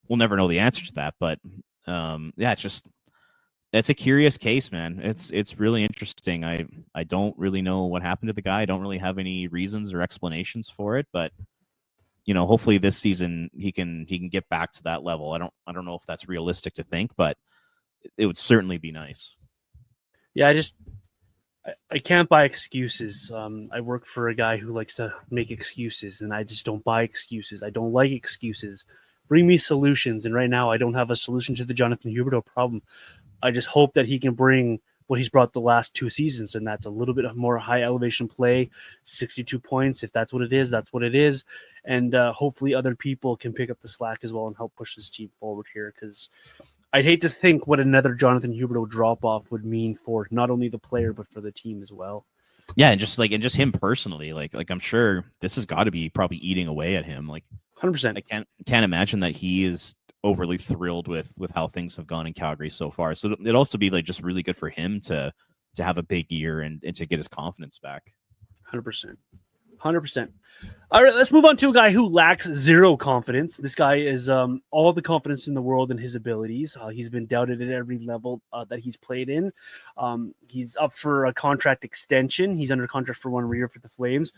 we'll never know the answer to that, but it's a curious case, man. It's really interesting. I don't really know what happened to the guy. I don't really have any reasons or explanations for it, but hopefully this season he can get back to that level. I don't know if that's realistic to think, but it would certainly be nice. Yeah, I can't buy excuses. I work for a guy who likes to make excuses, and I just don't buy excuses. I don't like excuses. Bring me solutions, and right now I don't have a solution to the Jonathan Huberdeau problem. I just hope that he can bring what he's brought the last 2 seasons, and that's a little bit of more high elevation play, 62 points. If that's what it is, that's what it is. And hopefully other people can pick up the slack as well and help push this team forward here, because I'd hate to think what another Jonathan Huberdeau drop-off would mean for not only the player, but for the team as well. Yeah, and just him personally, like I'm sure this has got to be probably eating away at him. Like 100%. I can't imagine that he is overly thrilled with how things have gone in Calgary so far. So it'd also be like just really good for him to have a big year and to get his confidence back. 100%. 100%. All right, let's move on to a guy who lacks zero confidence. This guy is all the confidence in the world in his abilities. He's been doubted at every level that he's played in. He's up for a contract extension. He's under contract for 1 year for the Flames.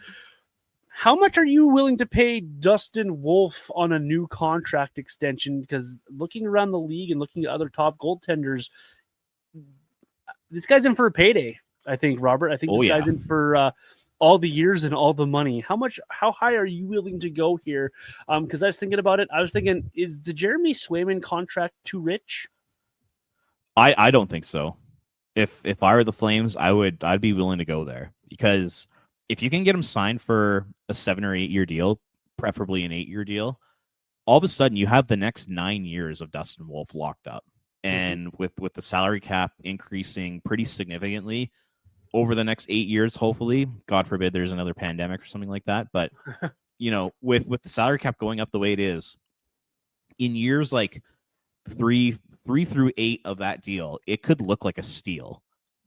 How much are you willing to pay Dustin Wolf on a new contract extension? Because looking around the league and looking at other top goaltenders, this guy's in for a payday, I think, Robert. I think this guy's in for all the years and all the money. How high are you willing to go here? Because I was thinking about it. I was thinking, is the Jeremy Swayman contract too rich? I don't think so. If I were the Flames, I'd be willing to go there, because if you can get him signed for a 7 or 8 year deal, preferably an 8 year deal, all of a sudden you have the next 9 years of Dustin Wolf locked up. And with the salary cap increasing pretty significantly over the next 8 years, hopefully, God forbid there's another pandemic or something like that. But, with the salary cap going up the way it is, in years like three through 8 of that deal, it could look like a steal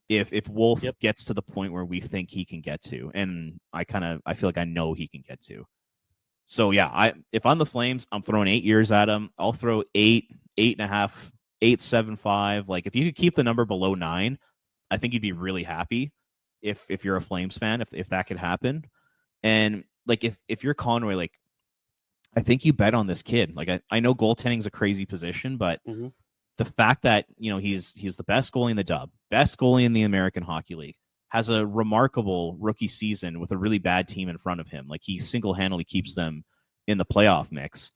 if Wolf gets to the point where we think he can get to. And I feel like I know he can get to. So yeah, if I'm the Flames, I'm throwing 8 years at him. I'll throw 8.5, 8.75. Like, if you could keep the number below 9, I think you'd be really happy if you're a Flames fan, if that could happen. And like, if you're Conroy, like, I think you bet on this kid. Like, I know goaltending's a crazy position, but the fact that, he's the best goalie in the Dub, best goalie in the American Hockey League, has a remarkable rookie season with a really bad team in front of him. Like, he single-handedly keeps them in the playoff mix.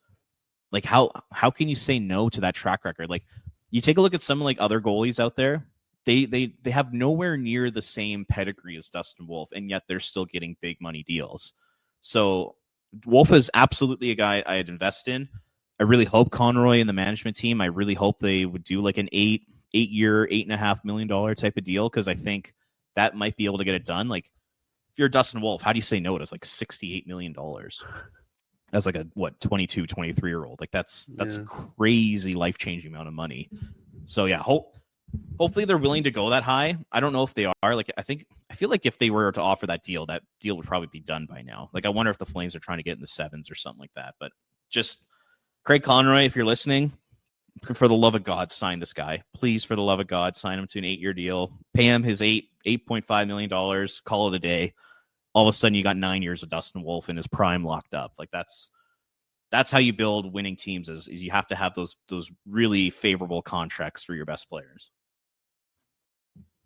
Like, how can you say no to that track record? Like, you take a look at some like other goalies out there, they have nowhere near the same pedigree as Dustin Wolf, and yet they're still getting big money deals. So Wolf is absolutely a guy I'd invest in. I really hope Conroy and the management team, I really hope they would do like an 8-year, $8.5 million type of deal, because I think that might be able to get it done. Like, if you're Dustin Wolf, how do you say no to like $68 million? As like a 22, 23-year-old. Like, that's crazy, life-changing amount of money. So yeah, hopefully they're willing to go that high. I don't know if they are. Like, I feel like if they were to offer that deal would probably be done by now. Like, I wonder if the Flames are trying to get in the 7s or something like that. But just Craig Conroy, if you're listening, for the love of God, sign this guy. Please, for the love of God, sign him to an 8-year deal. Pay him his $8.5 million. Call it a day. All of a sudden, you got 9 years of Dustin Wolf in his prime locked up. Like, that's how you build winning teams. Is you have to have those really favorable contracts for your best players.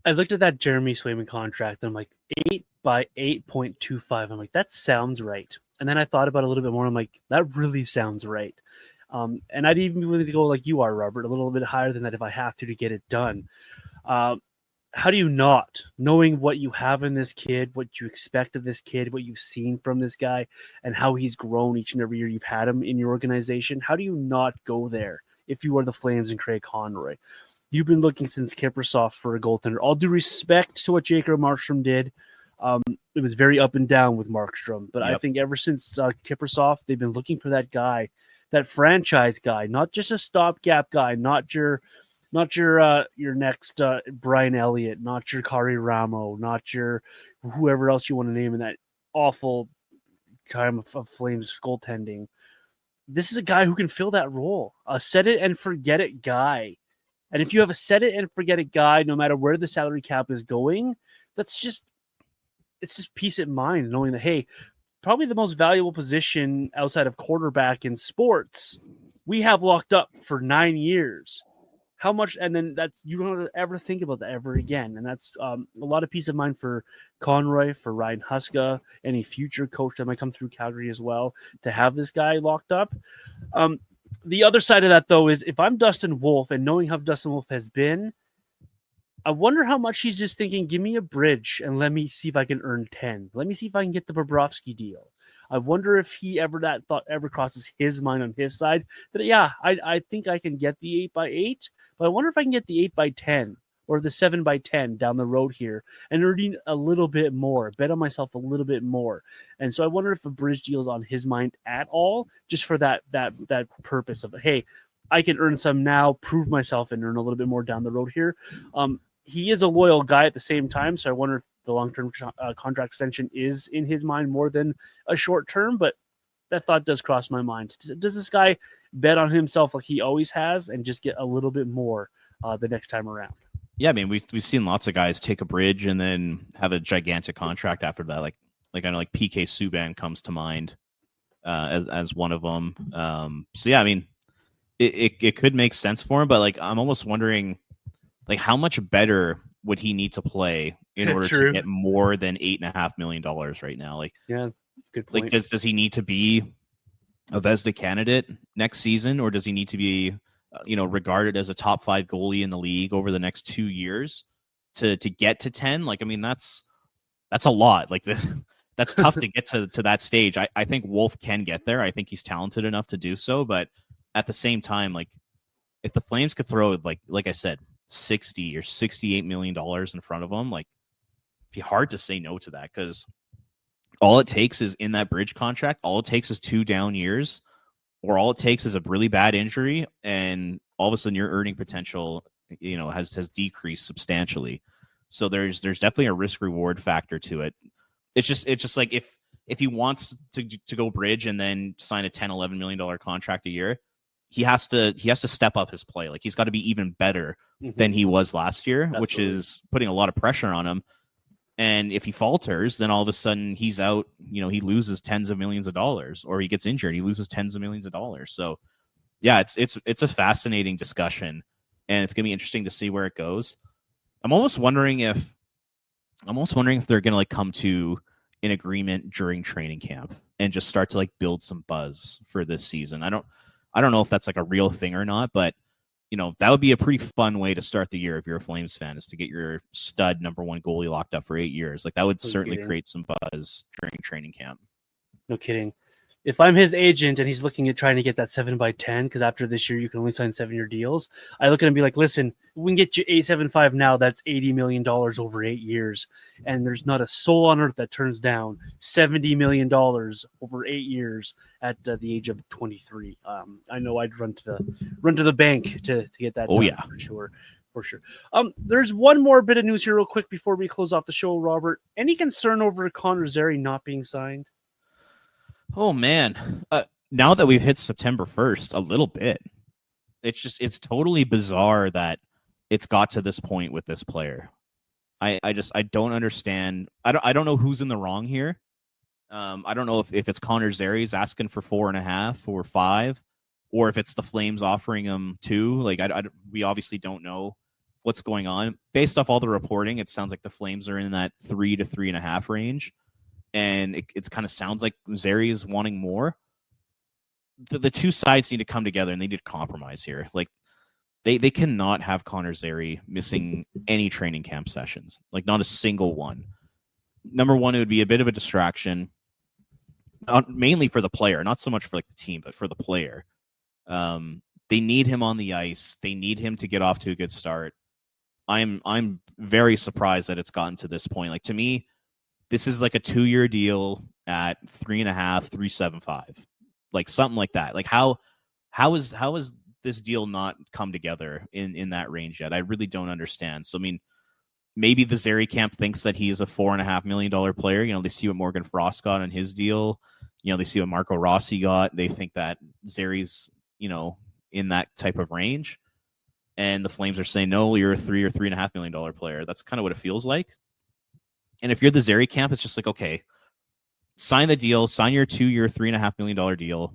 I looked at that Jeremy Swayman contract, and I'm like, 8 by 8.25. I'm like, that sounds right. And then I thought about it a little bit more. I'm like, that really sounds right. And I'd even be willing to go like you are, Robert, a little bit higher than that if I have to get it done. How do you not, knowing what you have in this kid, what you expect of this kid, what you've seen from this guy, and how he's grown each and every year you've had him in your organization, how do you not go there if you are the Flames and Craig Conroy? You've been looking since Kiprusoff for a goaltender. All due respect to what Jacob Markstrom did, it was very up and down with Markstrom. But I think ever since Kiprusoff, they've been looking for that guy, that franchise guy, not just a stopgap guy, not your next Brian Elliott, not your Kari Ramo, not your whoever else you want to name in that awful time of Flames goaltending. This is a guy who can fill that role, a set it and forget it guy. And if you have a set it and forget it guy, no matter where the salary cap is going, it's just peace of mind knowing that, hey, probably the most valuable position outside of quarterback in sports, we have locked up for 9 years. How much? And then that's, you don't ever think about that ever again. And that's a lot of peace of mind for Conroy, for Ryan Huska, any future coach that might come through Calgary as well, to have this guy locked up. The other side of that, though, is if I'm Dustin Wolf and knowing how Dustin Wolf has been, I wonder how much he's just thinking, give me a bridge and let me see if I can earn 10. Let me see if I can get the Bobrovsky deal. I wonder if that thought ever crosses his mind on his side that, I think I can get the 8 by 8, but I wonder if I can get the 8 by 10. or the 7x10 down the road here and earning a little bit more, bet on myself a little bit more. And so I wonder if a bridge deal is on his mind at all, just for that purpose of, hey, I can earn some now, prove myself, and earn a little bit more down the road here. He is a loyal guy at the same time, so I wonder if the long-term contract extension is in his mind more than a short-term, but that thought does cross my mind. Does this guy bet on himself like he always has and just get a little bit more the next time around? Yeah, I mean, we've seen lots of guys take a bridge and then have a gigantic contract after that. Like I know, like PK Subban comes to mind as one of them. So yeah, I mean, it could make sense for him, but like I'm almost wondering, like, how much better would he need to play in order to get more than $8.5 million right now? Like, yeah, good point. Like, does he need to be a Vezina candidate next season, or does he need to be, regarded as a top 5 goalie in the league over the next 2 years to get to 10? Like, I mean, that's a lot. Like, that's tough to get to that stage. I think Wolf can get there. I think he's talented enough to do so, but at the same time, like, if the Flames could throw, like I said, $60 or $68 million in front of them, like, it'd be hard to say no to that, because all it takes is, in that bridge contract, all it takes is 2 down years, or all it takes is a really bad injury, and all of a sudden your earning potential, has decreased substantially. So there's definitely a risk reward factor to it. It's just like, if he wants to go bridge and then sign a $10-11 million contract a year, he has to step up his play. Like, he's got to be even better than he was last year. Absolutely. Which is putting a lot of pressure on him. And if he falters, then all of a sudden he's out, he loses tens of millions of dollars, or he gets injured, he loses tens of millions of dollars. So yeah, it's a fascinating discussion, and it's going to be interesting to see where it goes. I'm almost wondering if they're going to like come to an agreement during training camp and just start to like build some buzz for this season. I don't know if that's like a real thing or not, but that would be a pretty fun way to start the year if you're a Flames fan, is to get your stud number 1 goalie locked up for 8 years. Like, that would certainly create some buzz during training camp. No kidding. If I'm his agent and he's looking at trying to get that 7x10, because after this year you can only sign 7-year deals, I look at him and be like, listen, we can get you 875 now. That's $80 million over 8 years. And there's not a soul on earth that turns down $70 million over 8 years at the age of 23. I know I'd run to the bank to get that. Oh, yeah. For sure. There's one more bit of news here real quick before we close off the show, Robert. Any concern over Connor Zary not being signed? Oh, man. Now that we've hit September 1st, a little bit. It's totally bizarre that it's got to this point with this player. I don't understand. I don't know who's in the wrong here. I don't know if it's Connor Zary's asking for 4.5 or 5, or if it's the Flames offering him 2. Like, we obviously don't know what's going on. Based off all the reporting, it sounds like the Flames are in that 3 to 3.5 range. And it kind of sounds like Zary is wanting more. The two sides need to come together, and they need to compromise here. Like, they cannot have Connor Zary missing any training camp sessions, like not a single one. Number one, it would be a bit of a distraction, mainly for the player, not so much for like the team, but for the player. They need him on the ice. They need him to get off to a good start. I'm very surprised that it's gotten to this point. Like, to me, this is like a 2-year deal at 3.5, 375, like something like that. Like, how is this deal not come together in that range yet? I really don't understand. So, I mean, maybe the Zary camp thinks that he's a $4.5 million player. They see what Morgan Frost got on his deal. They see what Marco Rossi got. They think that Zary's, in that type of range. And the Flames are saying, no, you're a $3 or $3.5 million player. That's kind of what it feels like. And if you're the Zary camp, it's just like, okay, sign the deal, sign your 2-year, $3.5 million deal,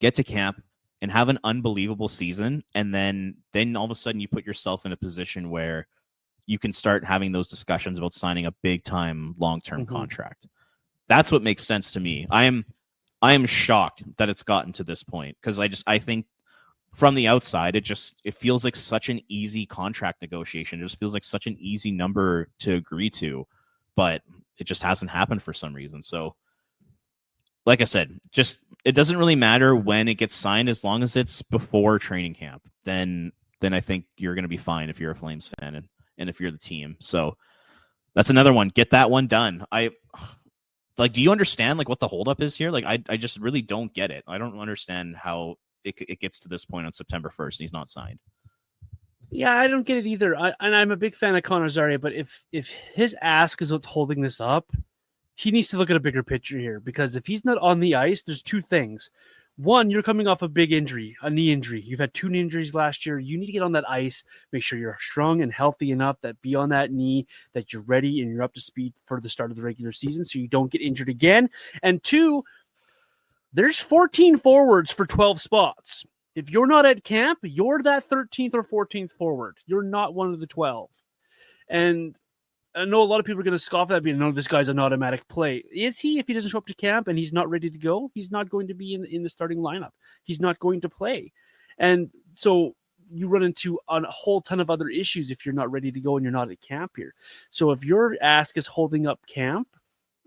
get to camp, and have an unbelievable season. And then all of a sudden you put yourself in a position where you can start having those discussions about signing a big time long-term contract. That's what makes sense to me. I am shocked that it's gotten to this point, because I think from the outside, it feels like such an easy contract negotiation. It just feels like such an easy number to agree to, but it just hasn't happened for some reason. So, like I said, it doesn't really matter when it gets signed, as long as it's before training camp. Then then I think you're going to be fine if you're a Flames fan and if you're the team. So that's another one. Get that one done. Do you understand like what the holdup is here? Like, I just really don't get it. I don't understand how it gets to this point on September 1st and he's not signed. Yeah, I don't get it either. And I'm a big fan of Connor Zary, but if his ask is what's holding this up, he needs to look at a bigger picture here, because if he's not on the ice, there's two things. One, you're coming off a big injury, a knee injury. You've had 2 knee injuries last year. You need to get on that ice, make sure you're strong and healthy enough that be on that knee, that you're ready and you're up to speed for the start of the regular season so you don't get injured again. And 2, there's 14 forwards for 12 spots. If you're not at camp, you're that 13th or 14th forward. You're not one of the 12. And I know a lot of people are going to scoff at that, being, no, this guy's an automatic play. Is he? If he doesn't show up to camp and he's not ready to go, he's not going to be in the starting lineup. He's not going to play. And so you run into a whole ton of other issues if you're not ready to go and you're not at camp here. So if your ask is holding up camp,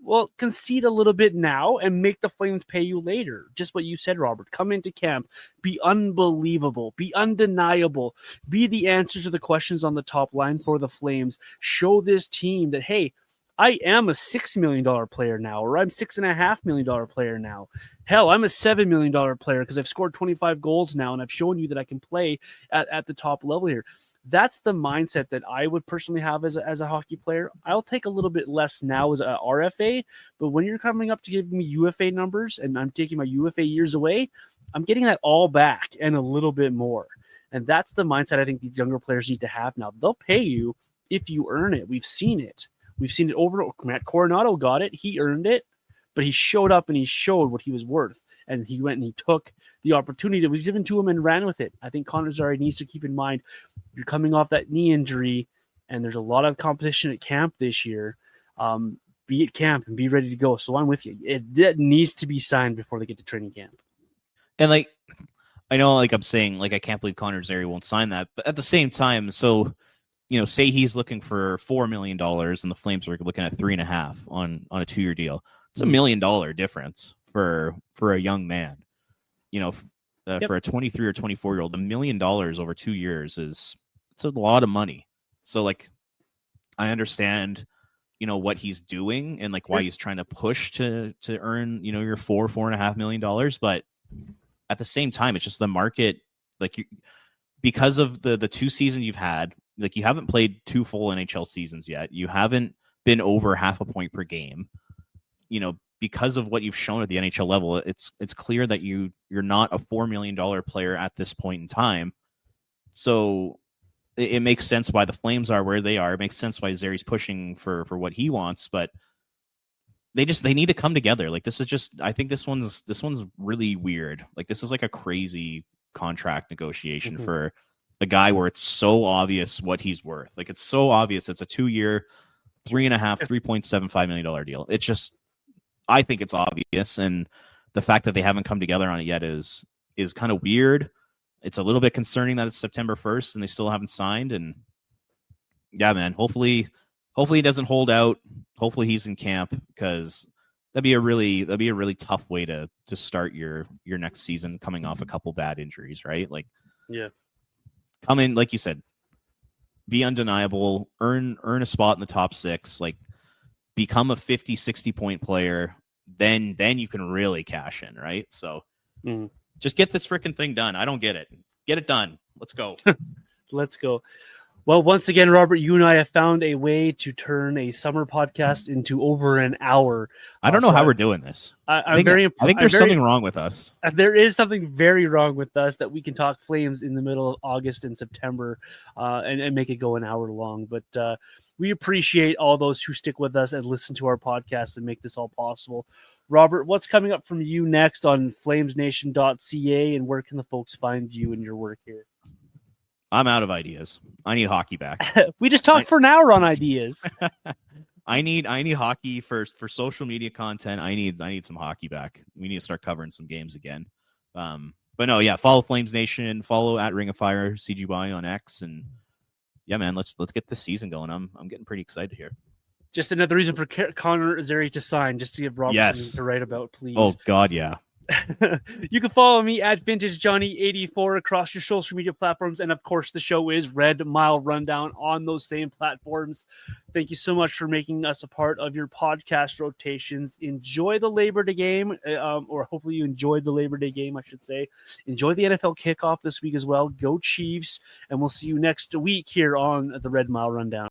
well, concede a little bit now and make the Flames pay you later. Just what you said, Robert. Come into camp, be unbelievable, be undeniable, be the answer to the questions on the top line for the Flames. Show this team that, hey, I am a $6 million player now, or I'm $6.5 million player now. Hell, I'm a $7 million player because I've scored 25 goals now and I've shown you that I can play at the top level here. That's the mindset that I would personally have as a hockey player. I'll take a little bit less now as a RFA, but when you're coming up to give me UFA numbers and I'm taking my UFA years away, I'm getting that all back and a little bit more. And that's the mindset I think these younger players need to have now. They'll pay you if you earn it. We've seen it. We've seen it over. Matt Coronado got it. He earned it, but he showed up and he showed what he was worth. And he went and he took the opportunity that was given to him and ran with it. I think Connor Zary needs to keep in mind, you're coming off that knee injury, and there's a lot of competition at camp this year. Be at camp and be ready to go. So I'm with you. That needs to be signed before they get to training camp. And like, I know, like I'm saying, like I can't believe Connor Zary won't sign that, but at the same time, so say he's looking for $4 million and the Flames are looking at $3.5 on a 2-year deal. It's $1 million difference for a young man. For a 23 or 24-year-old, $1 million over 2 years it's a lot of money. So like, I understand, what he's doing and like why he's trying to push to earn, your $4.5 million. But at the same time, it's just the market, like because of the 2 seasons you've had, like you haven't played 2 full NHL seasons yet. You haven't been over half a point per game, because of what you've shown at the NHL level. It's clear that you're not a $4 million player at this point in time. So it makes sense why the Flames are where they are. It makes sense why Zary's pushing for what he wants, but they need to come together. Like this is just, I think this one's really weird. Like this is like a crazy contract negotiation for a guy where it's so obvious what he's worth. Like it's so obvious. It's a 2-year, $3.75 million deal. It's just, I think it's obvious, and the fact that they haven't come together on it yet is kind of weird. It's a little bit concerning that it's September 1st and they still haven't signed. And yeah, man, hopefully he doesn't hold out. Hopefully he's in camp, because that'd be a really tough way to start your next season, coming off a couple bad injuries, right? Like, yeah, come in, like you said, be undeniable, earn a spot in the top 6, like become a 50, 60-point player, then you can really cash in, right? So just get this freaking thing done. I don't get it. Get it done. Let's go. Let's go. Well, once again, Robert, you and I have found a way to turn a summer podcast into over an hour. I don't know how we're doing this. I think there's something wrong with us. There is something very wrong with us that we can talk Flames in the middle of August and September and make it go an hour long. But we appreciate all those who stick with us and listen to our podcast and make this all possible. Robert, what's coming up from you next on flamesnation.ca, and where can the folks find you and your work here? I'm out of ideas. I need hockey back. We just talked for an hour on ideas. I need hockey for social media content. I need some hockey back. We need to start covering some games again. But no, yeah, follow Flames Nation, follow at Ring of Fire CGY on X, and yeah, man, let's get this season going. I'm getting pretty excited here. Just another reason for Connor Zary to sign, just to give Robert something to write about, please. Oh God, yeah. You can follow me at VintageJohnny84 across your social media platforms. And of course, the show is Red Mile Rundown on those same platforms. Thank you so much for making us a part of your podcast rotations. Enjoy the Labor Day game, or hopefully you enjoyed the Labor Day game, I should say. Enjoy the NFL kickoff this week as well. Go Chiefs, and we'll see you next week here on the Red Mile Rundown.